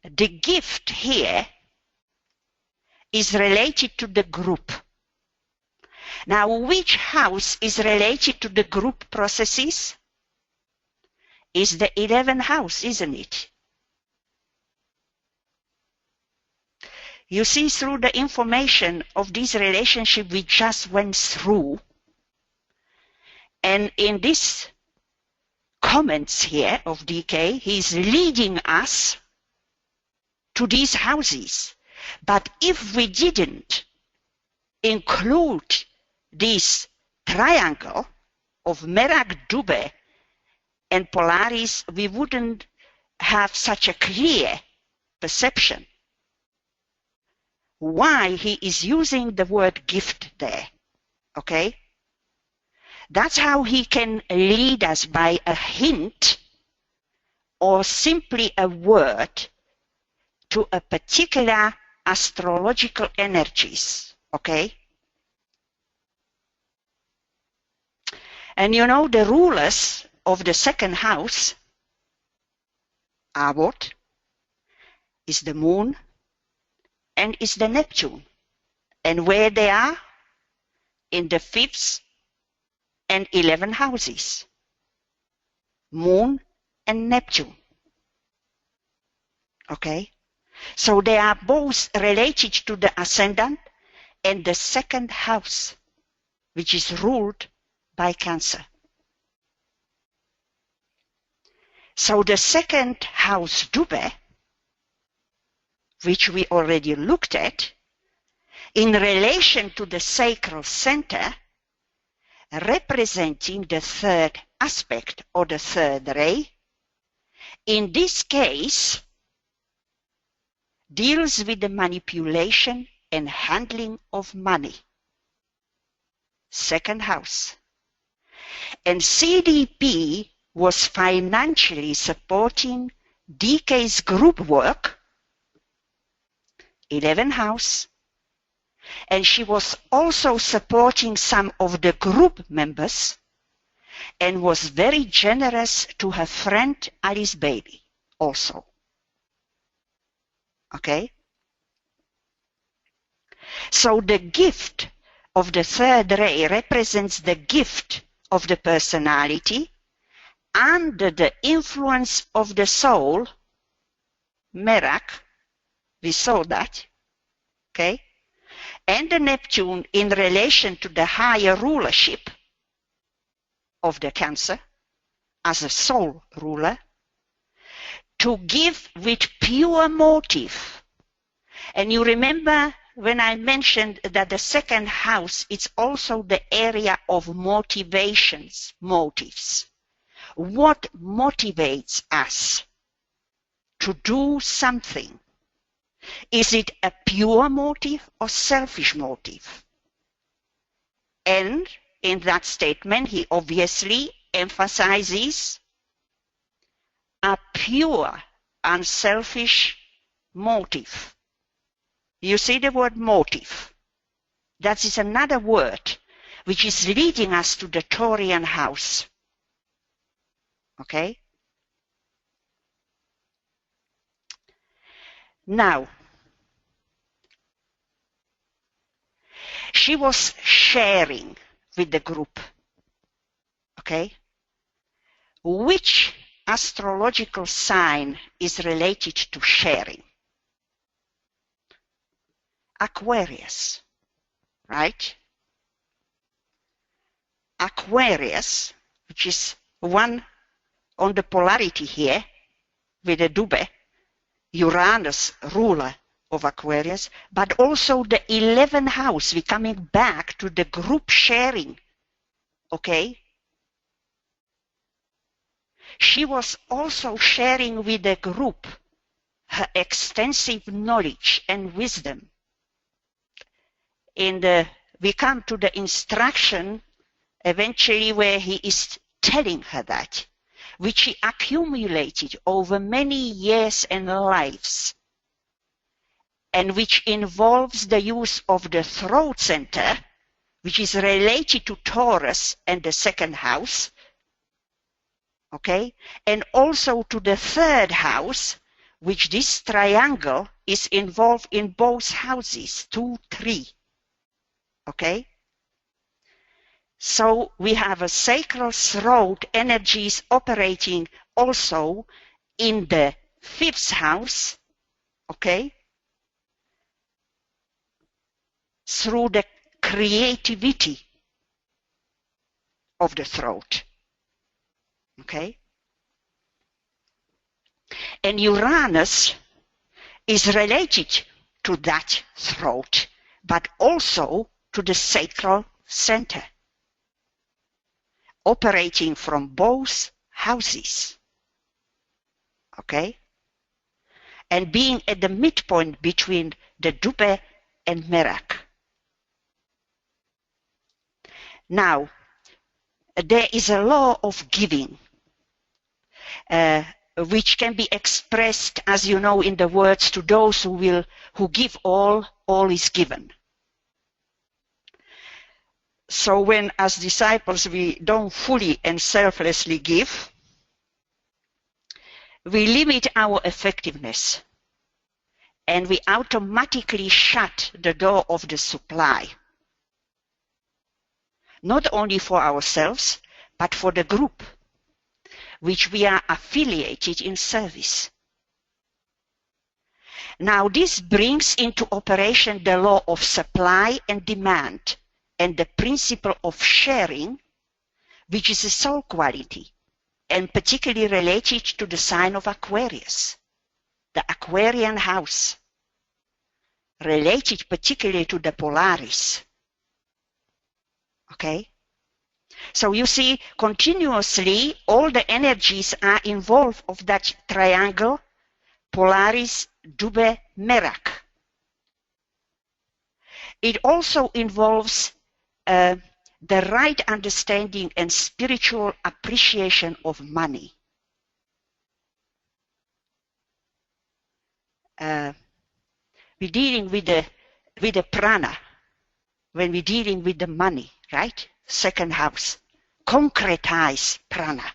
the gift here is related to the group. Now, which house is related to the group processes? Is the 11th house, isn't it? You see, through the information of this relationship we just went through, and in this comments here of DK, he's leading us to these houses. But if we didn't include this triangle of Merak, Dube, and Polaris, we wouldn't have such a clear perception why he is using the word gift there. Okay? That's how he can lead us, by a hint or simply a word, to a particular astrological energies. Okay? And you know, the rulers of the second house are what? Is the moon and is the Neptune. And where they are? In the 5th and 11th houses. Moon and Neptune. Okay? So they are both related to the ascendant and the second house, which is ruled by Cancer. So the second house, Dube, which we already looked at, in relation to the sacral center, representing the third aspect or the third ray, in this case, deals with the manipulation and handling of money. Second house. And C.D.P was financially supporting DK's group work, 11th house, and she was also supporting some of the group members and was very generous to her friend Alice Bailey also. Okay? So the gift of the third ray represents the gift of the personality under the influence of the soul, Merak, we saw that, okay? And the Neptune in relation to the higher rulership of the Cancer as a soul ruler, to give with pure motive. And you remember when I mentioned that the second house is also the area of motivations, motives. What motivates us to do something? Is it a pure motive or selfish motive? And in that statement, he obviously emphasizes a pure, unselfish motive. You see the word motive. That is another word which is leading us to the Taurian house. Okay? Now, she was sharing with the group. Okay? Which astrological sign is related to sharing? Aquarius, right? Aquarius, which is one on the polarity here with the Dube, Uranus, ruler of Aquarius, but also the 11th house. We're coming back to the group sharing, okay? She was also sharing with the group her extensive knowledge and wisdom. We come to the instruction eventually where he is telling her that, which he accumulated over many years and lives, and which involves the use of the throat center, which is related to Taurus and the second house, okay? And also to the third house, which this triangle is involved in both houses, 2, 3, okay? So we have a sacral throat energies operating also in the 5th house, okay? Through the creativity of the throat, okay? And Uranus is related to that throat, but also to the sacral center, operating from both houses, okay? And being at the midpoint between the Dubhe and Merak. Now, there is a law of giving, which can be expressed, as you know, in the words, to those who give all is given. So when, as disciples, we don't fully and selflessly give, we limit our effectiveness, and we automatically shut the door of the supply, not only for ourselves, but for the group which we are affiliated in service. Now this brings into operation the law of supply and demand and the principle of sharing, which is a soul quality and particularly related to the sign of Aquarius, the Aquarian house, related particularly to the Polaris. Okay? So you see, continuously, all the energies are involved of that triangle, Polaris, Dubhe, Merak. It also involves the right understanding and spiritual appreciation of money. We're dealing with the prana when we're dealing with the money, right? Second house, concretize prana.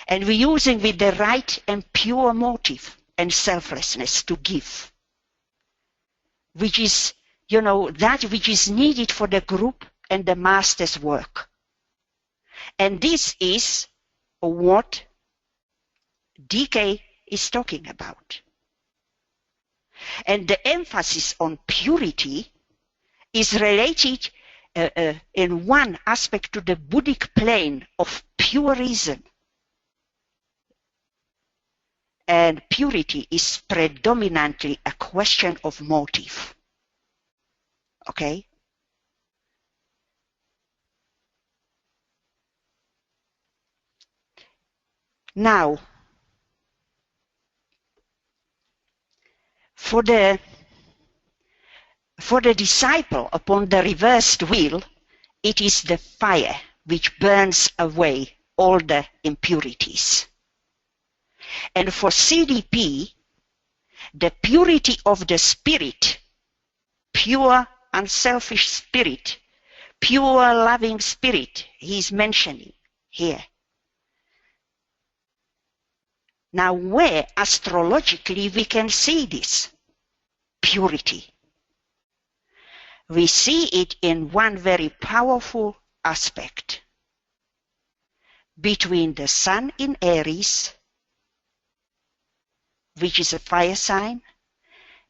And we're using with the right and pure motive and selflessness to give, which is, you know, that which is needed for the group and the master's work. And this is what DK is talking about. And the emphasis on purity is related in one aspect to the Buddhic plane of pure reason. And purity is predominantly a question of motive. Okay? Now, for the disciple upon the reversed wheel, it is the fire which burns away all the impurities. And for C.D.P, the purity of the spirit, pure unselfish spirit, pure loving spirit, he is mentioning here. Now, where astrologically we can see this purity? We see it in one very powerful aspect between the sun in Aries, which is a fire sign,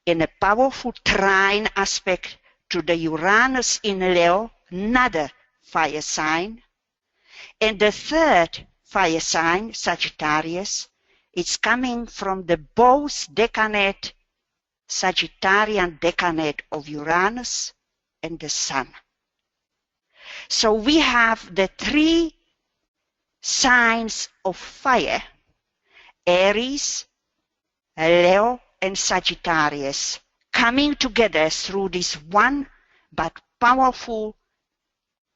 in a powerful trine aspect to the Uranus in Leo, another fire sign, and the third fire sign, Sagittarius, it's coming from the both decanate, Sagittarian decanate of Uranus and the Sun. So we have the three signs of fire, Aries, Leo, and Sagittarius, coming together through this one but powerful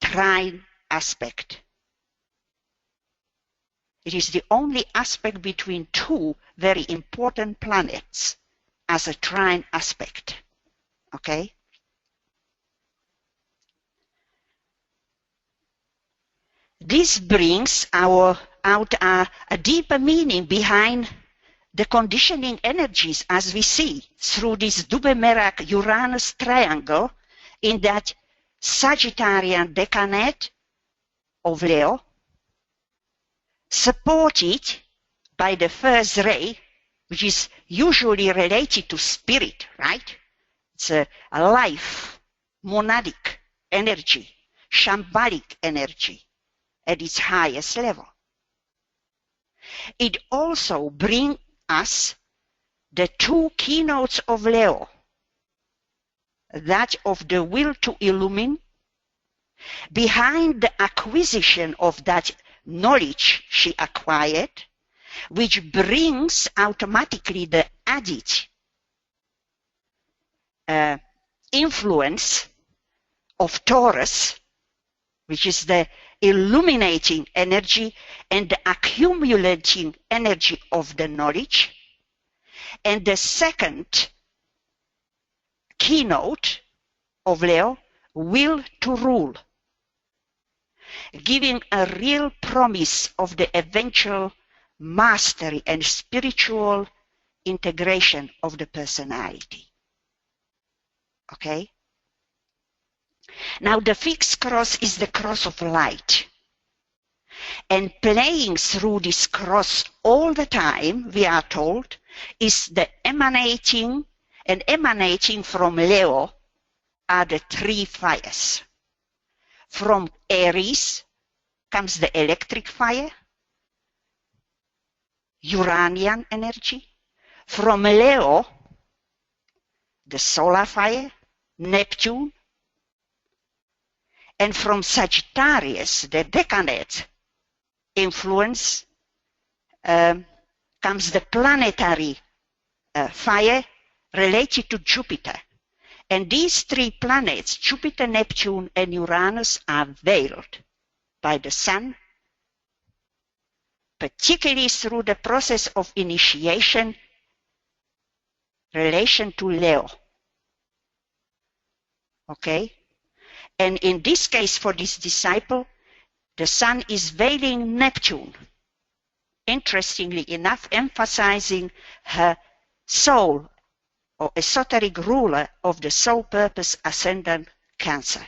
trine aspect. It is the only aspect between two very important planets as a trine aspect. Okay? this brings out a deeper meaning behind the conditioning energies as we see through this Dubhe-Merak-Uranus triangle in that Sagittarian decanate of Leo, supported by the first ray, which is usually related to spirit, right? It's a life, monadic energy, shambhalic energy at its highest level. It also brings us the two keynotes of Leo, that of the will to illumine, behind the acquisition of that knowledge she acquired, which brings automatically the added influence of Taurus, which is the illuminating energy and the accumulating energy of the knowledge. And the second keynote of Leo, will to rule, giving a real promise of the eventual mastery and spiritual integration of the personality. Okay? Now the fixed cross is the cross of light. And playing through this cross all the time, we are told, is the emanating from Leo are the three fires. From Aries comes the electric fire, Uranian energy. From Leo, the solar fire, Neptune. And from Sagittarius, the decanate influence, comes the planetary fire related to Jupiter. And these three planets, Jupiter, Neptune, and Uranus, are veiled by the Sun, particularly through the process of initiation relation to Leo. Okay? And in this case, for this disciple, the Sun is veiling Neptune, interestingly enough, emphasizing her soul or esoteric ruler of the soul purpose ascendant Cancer.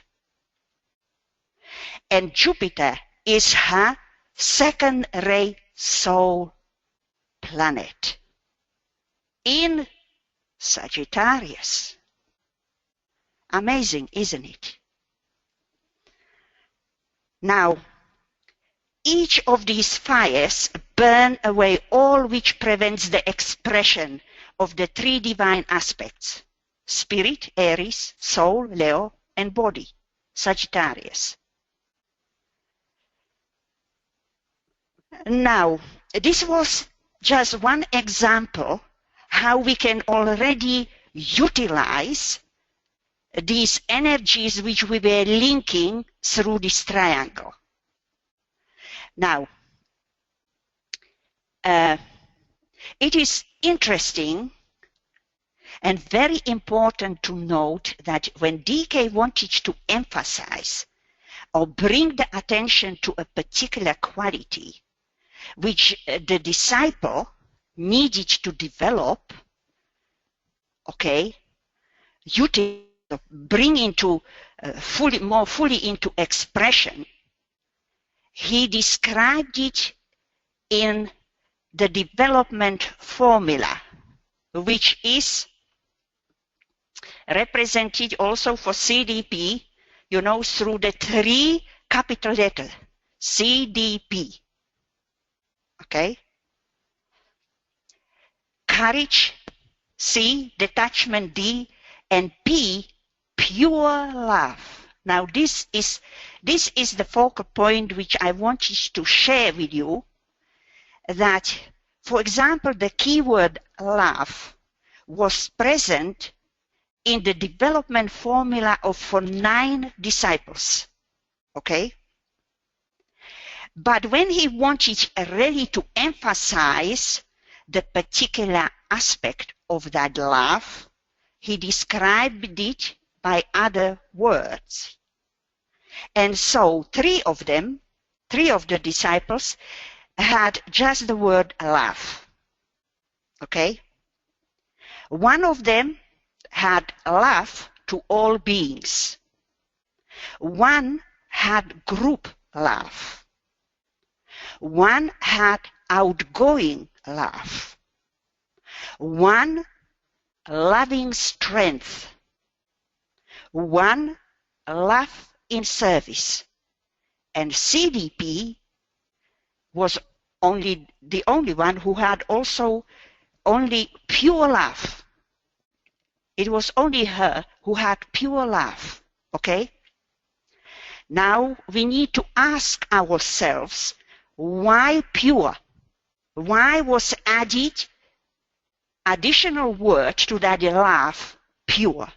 And Jupiter is her second ray soul planet in Sagittarius. Amazing, isn't it? Now, each of these fires burn away all which prevents the expression of the three divine aspects: spirit, Aries, soul, Leo, and body, Sagittarius. Now, this was just one example how we can already utilize these energies which we were linking through this triangle. Now, it is interesting and very important to note that when DK wanted to emphasize or bring the attention to a particular quality which the disciple needed to develop, okay, bring into more fully into expression, he described it in the development formula, which is represented also for C.D.P, you know, through the three capital letters, C.D.P. Okay? Courage, C, detachment, D, and P, pure love. Now this is the focal point which I wanted to share with you, that, for example, the keyword love was present in the development formula for 9 disciples. Okay? But when he wanted really to emphasize the particular aspect of that love, he described it by other words. And so 3 of them, three of the disciples had just the word love. Okay? One of them had love to all beings. One had group love. One had outgoing love. One loving strength. One love in service. And C.D.P was the only one who had also only pure love. It was only her who had pure love. Okay? Now we need to ask ourselves, why pure? Why was added additional word to that love, pure?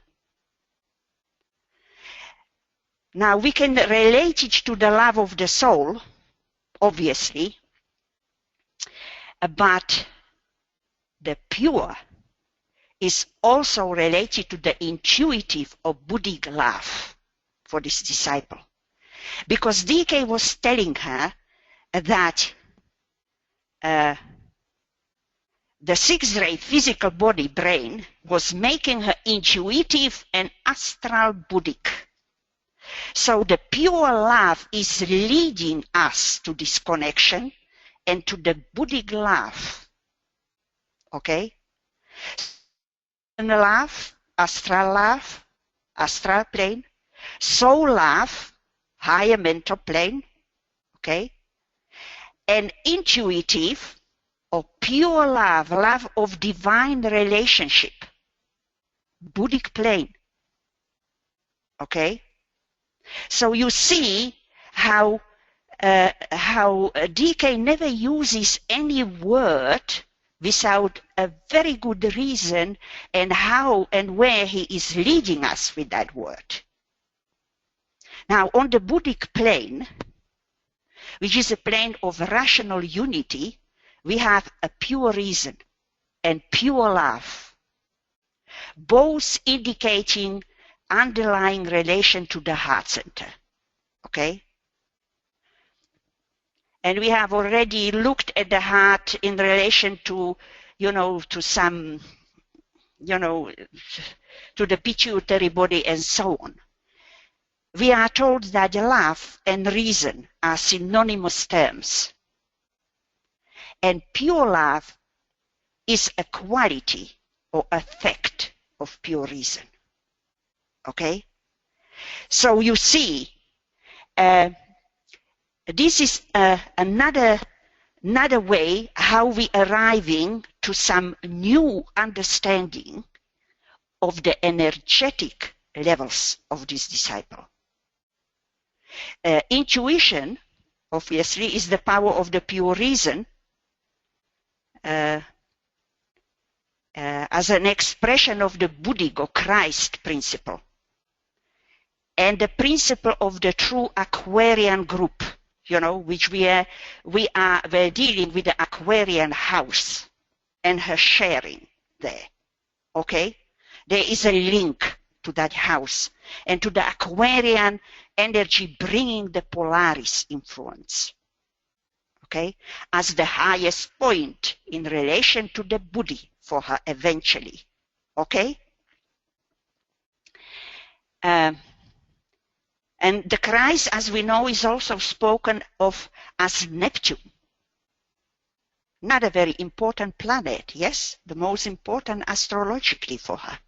Now we can relate it to the love of the soul, obviously, but the pure is also related to the intuitive or Buddhic love for this disciple. Because DK was telling her that the sixth ray physical body brain was making her intuitive and astral Buddhic. So the pure love is leading us to this connection and to the Buddhic love. Okay? Love, astral plane, soul love, higher mental plane, okay? And intuitive or pure love, love of divine relationship, Buddhic plane, okay? So you see how DK never uses any word without a very good reason and how and where he is leading us with that word. Now, on the Buddhic plane, which is a plane of rational unity, we have a pure reason and pure love, both indicating underlying relation to the heart center. Okay? And we have already looked at the heart in relation to, to some, to the pituitary body and so on. We are told that love and reason are synonymous terms. And pure love is a quality or effect of pure reason. Okay? So you see, this is another way how we arriving to some new understanding of the energetic levels of this disciple. Intuition, obviously, is the power of the pure reason as an expression of the Buddhic or Christ principle, and the principle of the true Aquarian group, which we're dealing with the Aquarian house and her sharing there. Okay? There is a link to that house and to the Aquarian energy bringing the Polaris influence. Okay? As the highest point in relation to the Buddhi for her eventually. Okay? And the Christ, as we know, is also spoken of as Neptune. Not a very important planet, yes? The most important astrologically for her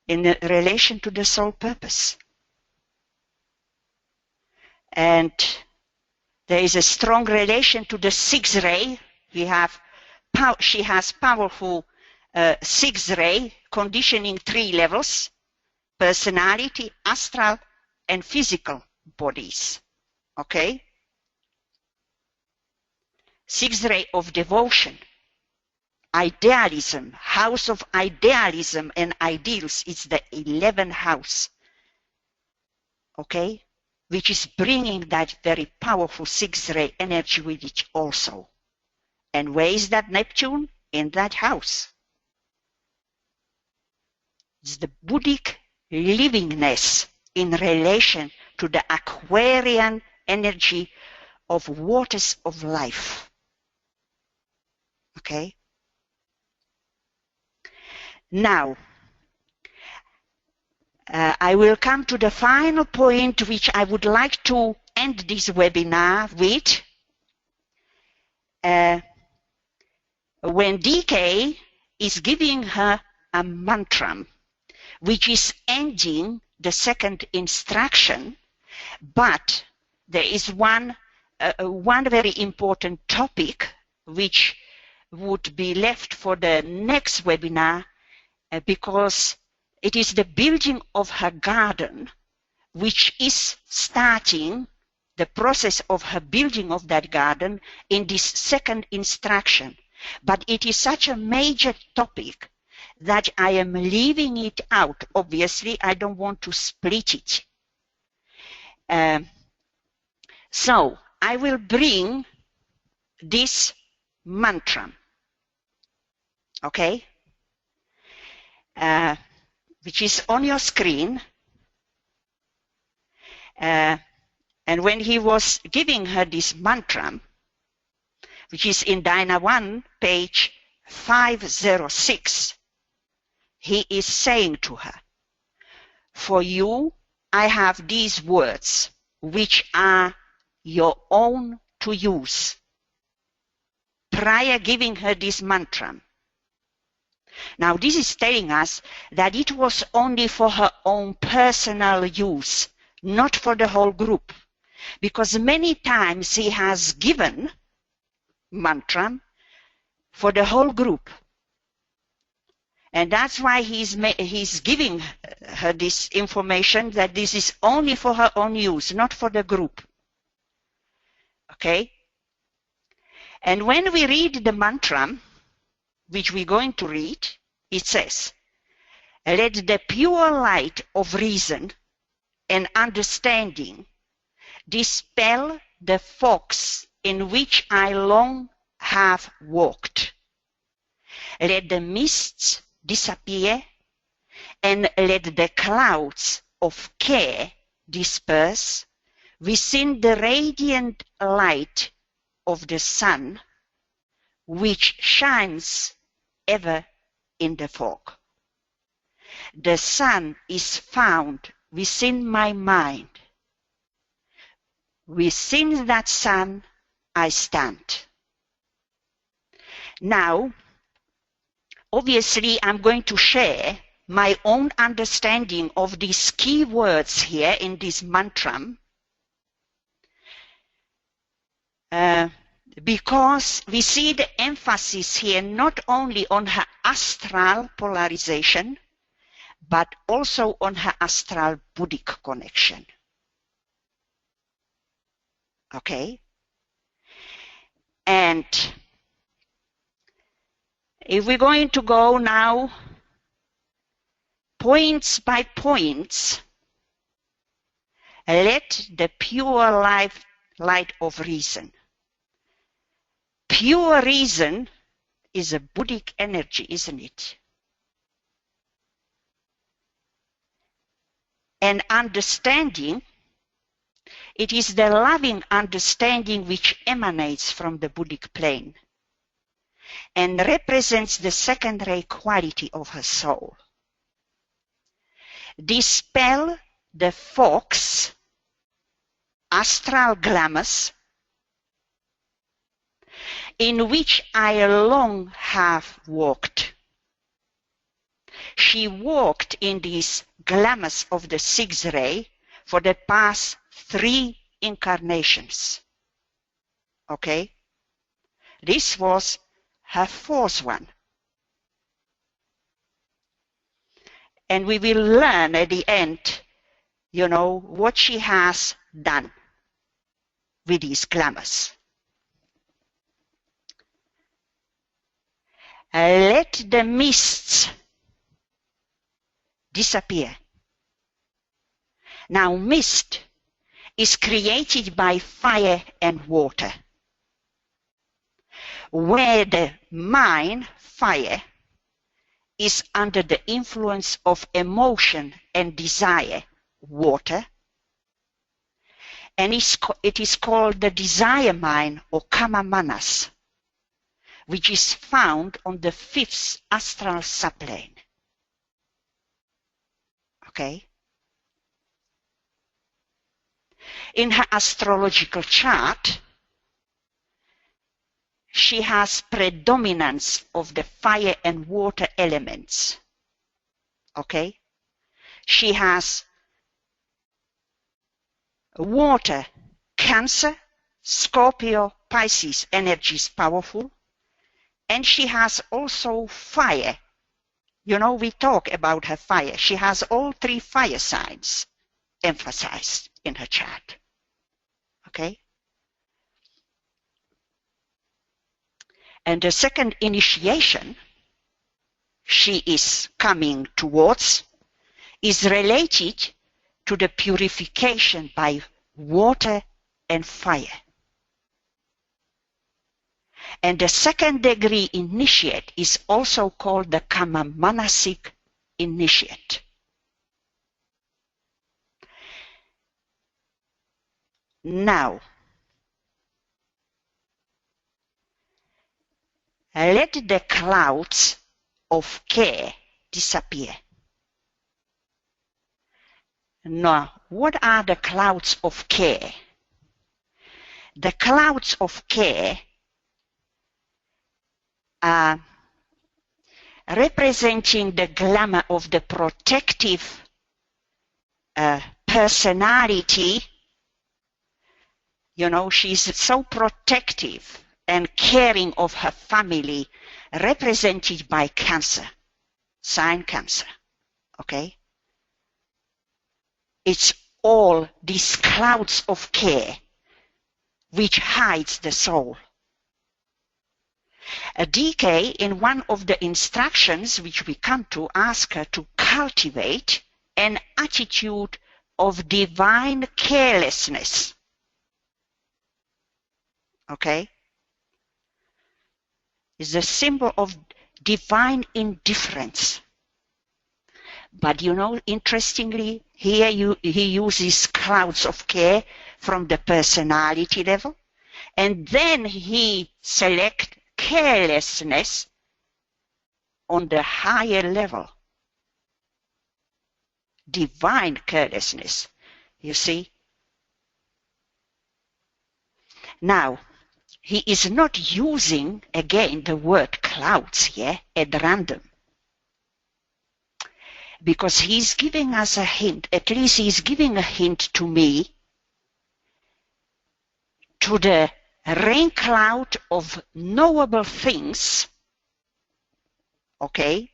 in relation to the soul purpose. And there is a strong relation to the sixth ray. She has powerful sixth ray, conditioning 3 levels: personality, astral, and physical bodies. Okay? Sixth ray of devotion, idealism, house of idealism and ideals. It's the 11th house. Okay? Which is bringing that very powerful sixth ray energy with it also. And where is that Neptune? In that house. It's the Buddhic livingness in relation to the Aquarian energy of waters of life. Okay? Now, I will come to the final point which I would like to end this webinar with. When DK is giving her a mantra, which is ending the second instruction, but there is one very important topic which would be left for the next webinar, because it is the building of her garden, which is starting the process of her building of that garden in this second instruction. But it is such a major topic that I am leaving it out. Obviously, I don't want to split it. So I will bring this mantra, okay, which is on your screen. And when he was giving her this mantra, which is in DINA 1, page 506, he is saying to her, "For you, I have these words, which are your own to use." Prior giving her this mantra. Now, this is telling us that it was only for her own personal use, not for the whole group. Because many times he has given mantra for the whole group. And that's why he's giving her this information that this is only for her own use, not for the group. Okay? And when we read the mantra, which we're going to read, it says, "Let the pure light of reason and understanding dispel the fogs in which I long have walked. Let the mists disappear, and let the clouds of care disperse within the radiant light of the sun, which shines ever in the fog. The sun is found within my mind. Within that sun I stand." Now, obviously, I'm going to share my own understanding of these key words here in this mantra, because we see the emphasis here not only on her astral polarization, but also on her astral Buddhic connection. Okay? And if we're going to go now points by points, let the pure light of reason. Pure reason is a Buddhic energy, isn't it? And understanding, it is the loving understanding which emanates from the Buddhic plane and represents the second-ray quality of her soul. Dispel the fogs, astral glamours, in which I long have walked. She walked in these glamours of the sixth ray for the past 3 incarnations. Okay? This was her 4th one. And we will learn at the end, what she has done with these glamours. Let the mists disappear. Now, mist is created by fire and water, where the mind, fire, is under the influence of emotion and desire, water, and it is called the desire mind or kama manas, which is found on the 5th astral subplane. Okay? In her astrological chart, she has predominance of the fire and water elements. Okay? She has water, Cancer, Scorpio, Pisces energies powerful, and she has also fire. You know, we talk about her fire. She has all 3 fire signs emphasized in her chart. Okay? And the second initiation she is coming towards is related to the purification by water and fire. And the second degree initiate is also called the Kama Manasic initiate. Now, let the clouds of care disappear. Now, what are the clouds of care? The clouds of care are representing the glamour of the protective personality. You know, she's so protective and caring of her family, represented by Cancer, sign Cancer. Okay? It's all these clouds of care which hides the soul. A DK, in one of the instructions which we come to, ask her to cultivate an attitude of divine carelessness. Okay? It's a symbol of divine indifference. But you know, interestingly, here he uses clouds of care from the personality level, and then he selects carelessness on the higher level. Divine carelessness, you see. Now, he is not using, again, the word clouds here at random. Because he's giving us a hint, at least he's giving a hint to me, to the rain cloud of knowable things, okay,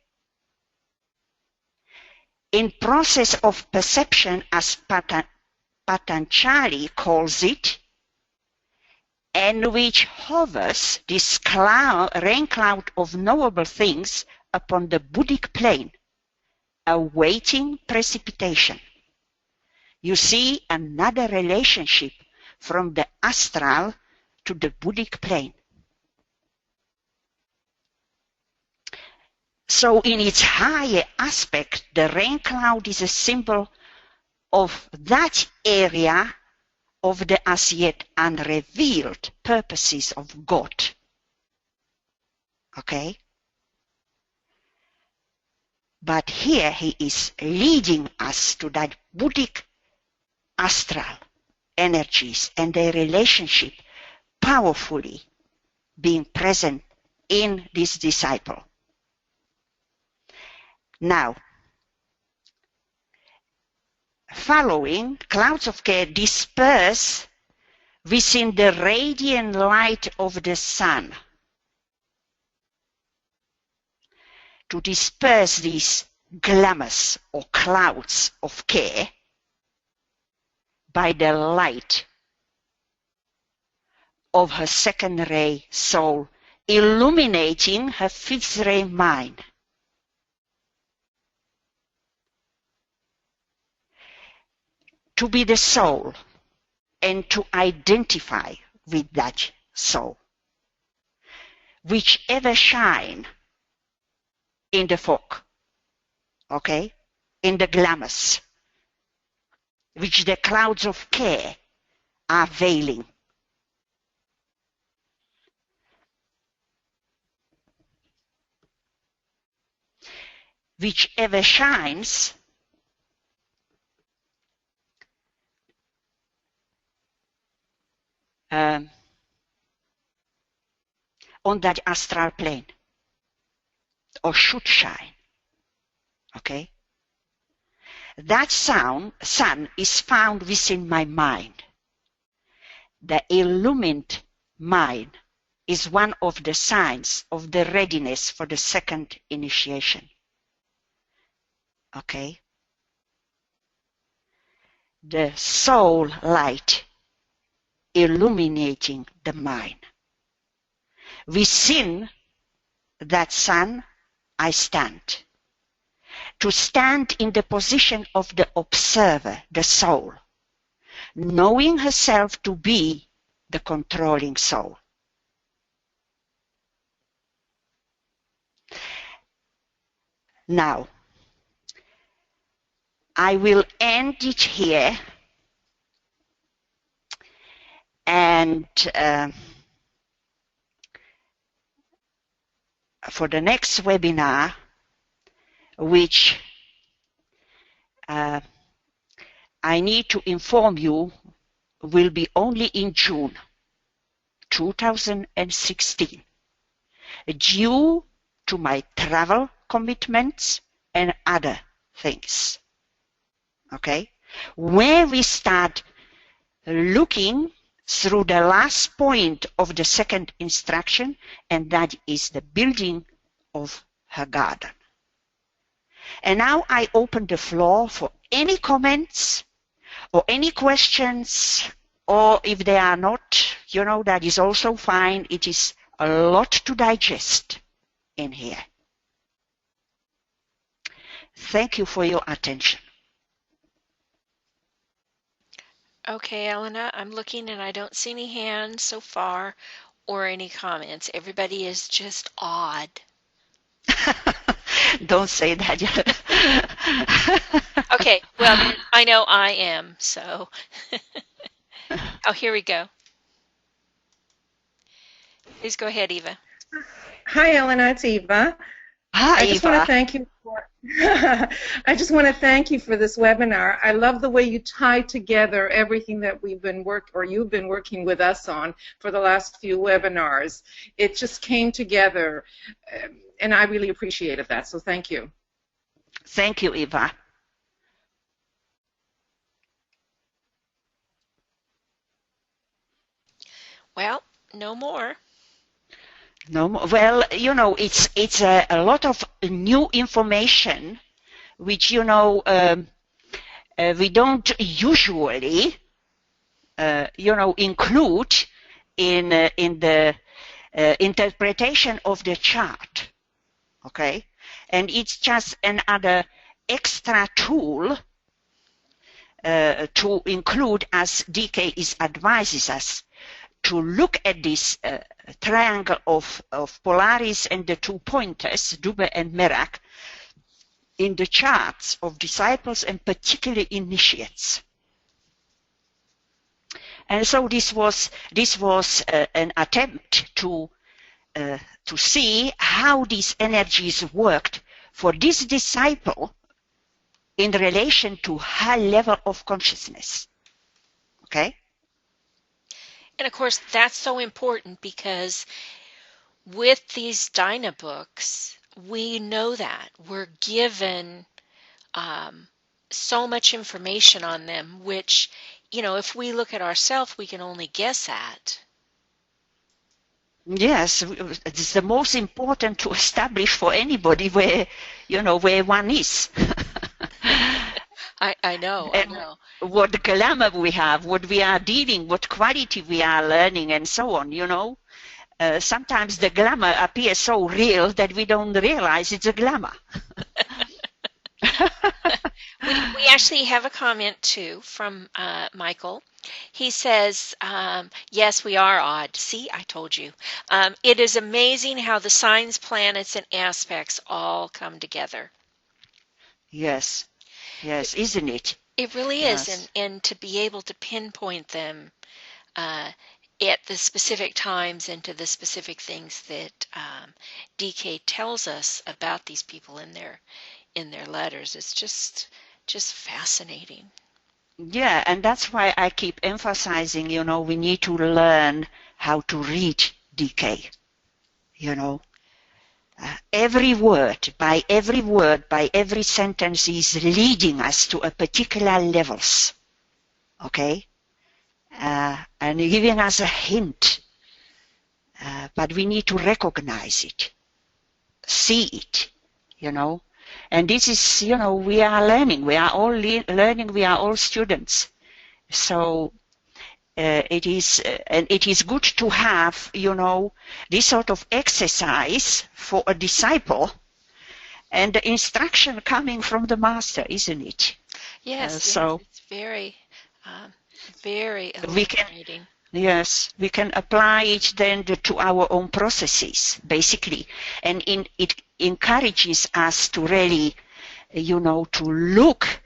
in process of perception, as Patanjali calls it, and which hovers, this rain cloud of knowable things, upon the Buddhic plane, awaiting precipitation. You see another relationship from the astral to the Buddhic plane. So in its higher aspect, the rain cloud is a symbol of that area of the as yet unrevealed purposes of God. Okay? But here he is leading us to that Buddhic astral energies and their relationship powerfully being present in this disciple. Now, following, clouds of care disperse within the radiant light of the sun. To disperse these glamours or clouds of care by the light of her second ray soul, illuminating her 5th ray mind. To be the soul and to identify with that soul, whichever shine in the fog, okay, in the glamours, which the clouds of care are veiling. Whichever shines on that astral plane, or should shine, okay? That sun is found within my mind. The illumined mind is one of the signs of the readiness for the second initiation. Okay? The soul light illuminating the mind. Within that sun, I stand. To stand in the position of the observer, the soul, knowing herself to be the controlling soul. Now, I will end it here, and for the next webinar, which I need to inform you will be only in June 2016, due to my travel commitments and other things. Okay? Where we start looking through the last point of the second instruction, and that is the building of her garden. And now I open the floor for any comments or any questions, or if they are not, that is also fine. It is a lot to digest in here. Thank you for your attention. Okay, Elena, I'm looking and I don't see any hands so far or any comments. Everybody is just awed. Don't say that. Okay, well, then I know I am, so. Oh, here we go. Please go ahead, Eva. Hi, Elena, it's Eva. Hi, I just want to thank you for I just want to thank you for this webinar. I love the way you tie together everything that you've been working with us on for the last few webinars. It just came together, and I really appreciated that, so thank you. Thank you, Eva. Well, no more. No more. Well, it's a lot of new information, which we don't usually include in the interpretation of the chart. Okay, and it's just another extra tool to include, as DK advises us, to look at this triangle of Polaris and the two pointers, Dubhe and Merak, in the charts of disciples and particularly initiates. And so this was an attempt to see how these energies worked for this disciple in relation to her level of consciousness. Okay? And of course, that's so important because with these DINA books, we know that we're given so much information on them, which, if we look at ourselves, we can only guess at. Yes, it's the most important to establish for anybody where one is. I know. What glamour we have, what we are dealing, what quality we are learning, and so on, sometimes the glamour appears so real that we don't realize it's a glamour. We actually have a comment, too, from Michael. He says, yes, we are odd. See, I told you. It is amazing how the signs, planets, and aspects all come together. Yes, isn't it? It really is, Yes. and to be able to pinpoint them at the specific times and to the specific things that DK tells us about these people in their letters, it's just fascinating. Yeah, and that's why I keep emphasizing, we need to learn how to read DK, you know. Every word, by every sentence is leading us to a particular levels, okay? And giving us a hint. But we need to recognize it, see it, And this is, we are learning. We are all learning. We are all students. So it is good to have, this sort of exercise for a disciple, and the instruction coming from the master, isn't it? Yes, So it's very, very we can, illuminating. yes, we can apply it then to our own processes, basically, and it encourages us to really, to look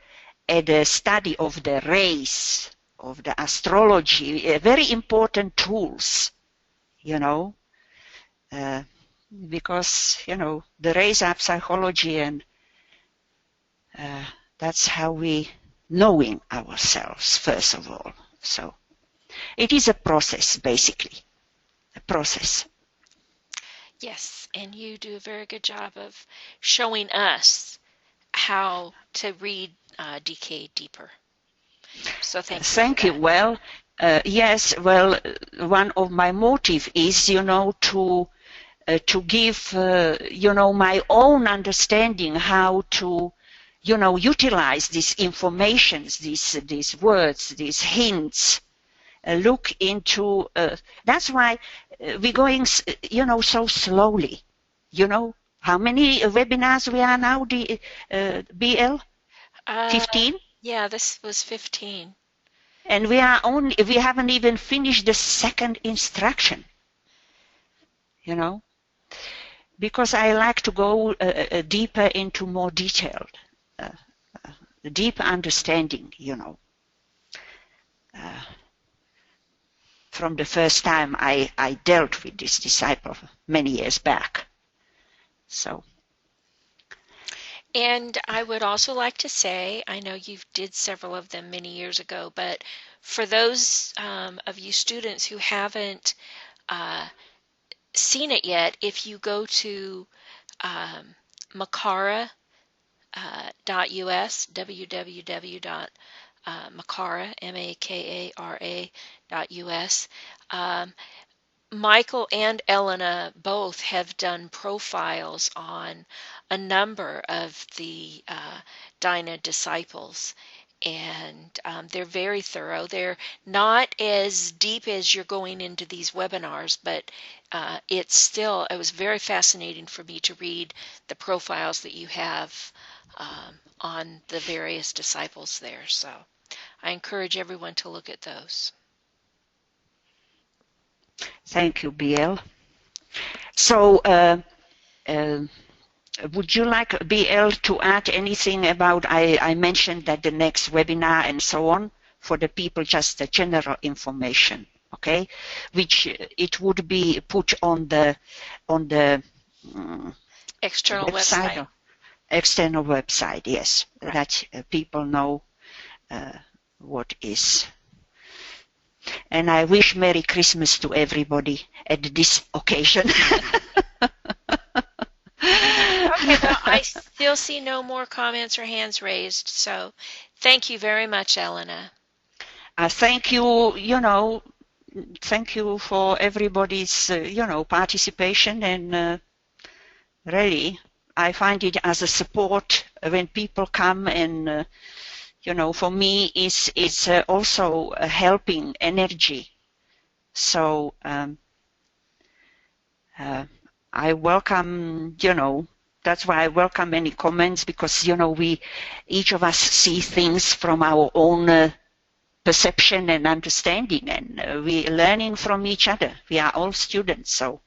at the study of the race, of the astrology, very important tools, because, the race of psychology, and that's how we knowing ourselves, first of all. So it is a process, basically, a process. Yes, and you do a very good job of showing us how to read DK deeper. So thank you. Thank you. Well, yes, well, one of my motive is, to give, my own understanding how to, utilize these informations, these words, these hints, look into, that's why we're going, so slowly. How many webinars we are now, BL? 15? Yeah, this was 15. And we haven't even finished the second instruction, because I like to go deeper into more detailed, deeper understanding, from the first time I dealt with this disciple many years back. So. And I would also like to say, I know you did several of them many years ago, but for those of you students who haven't seen it yet, if you go to Makara.us, www.makara, makara.us, Michael and Elena both have done profiles on a number of the DINA disciples, and they're very thorough. They're not as deep as you're going into these webinars, but it was very fascinating for me to read the profiles that you have on the various disciples there. So I encourage everyone to look at those. Thank you, BL. So, would you like, BL, to add anything about, I mentioned that the next webinar and so on, for the people, just the general information, okay? Which it would be put on the external website. External website, yes, right. That people know what is. And I wish Merry Christmas to everybody at this occasion. Okay, well, I still see no more comments or hands raised, so thank you very much, Elena. Thank you, thank you for everybody's, participation, and really, I find it as a support when people come, and for me, it's also a helping energy. So I welcome, that's why I welcome any comments, because, each of us see things from our own perception and understanding, and we're learning from each other. We are all students. So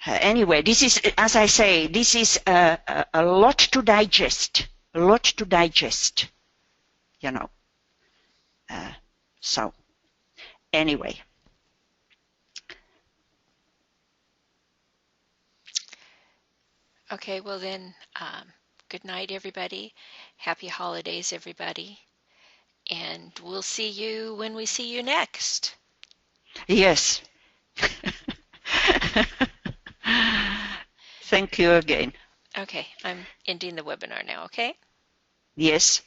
anyway, this is, as I say, this is a lot to digest, you know. So anyway. Okay, well then, good night, everybody. Happy holidays, everybody. And we'll see you when we see you next. Yes. Thank you again. Okay, I'm ending the webinar now, okay? Yes.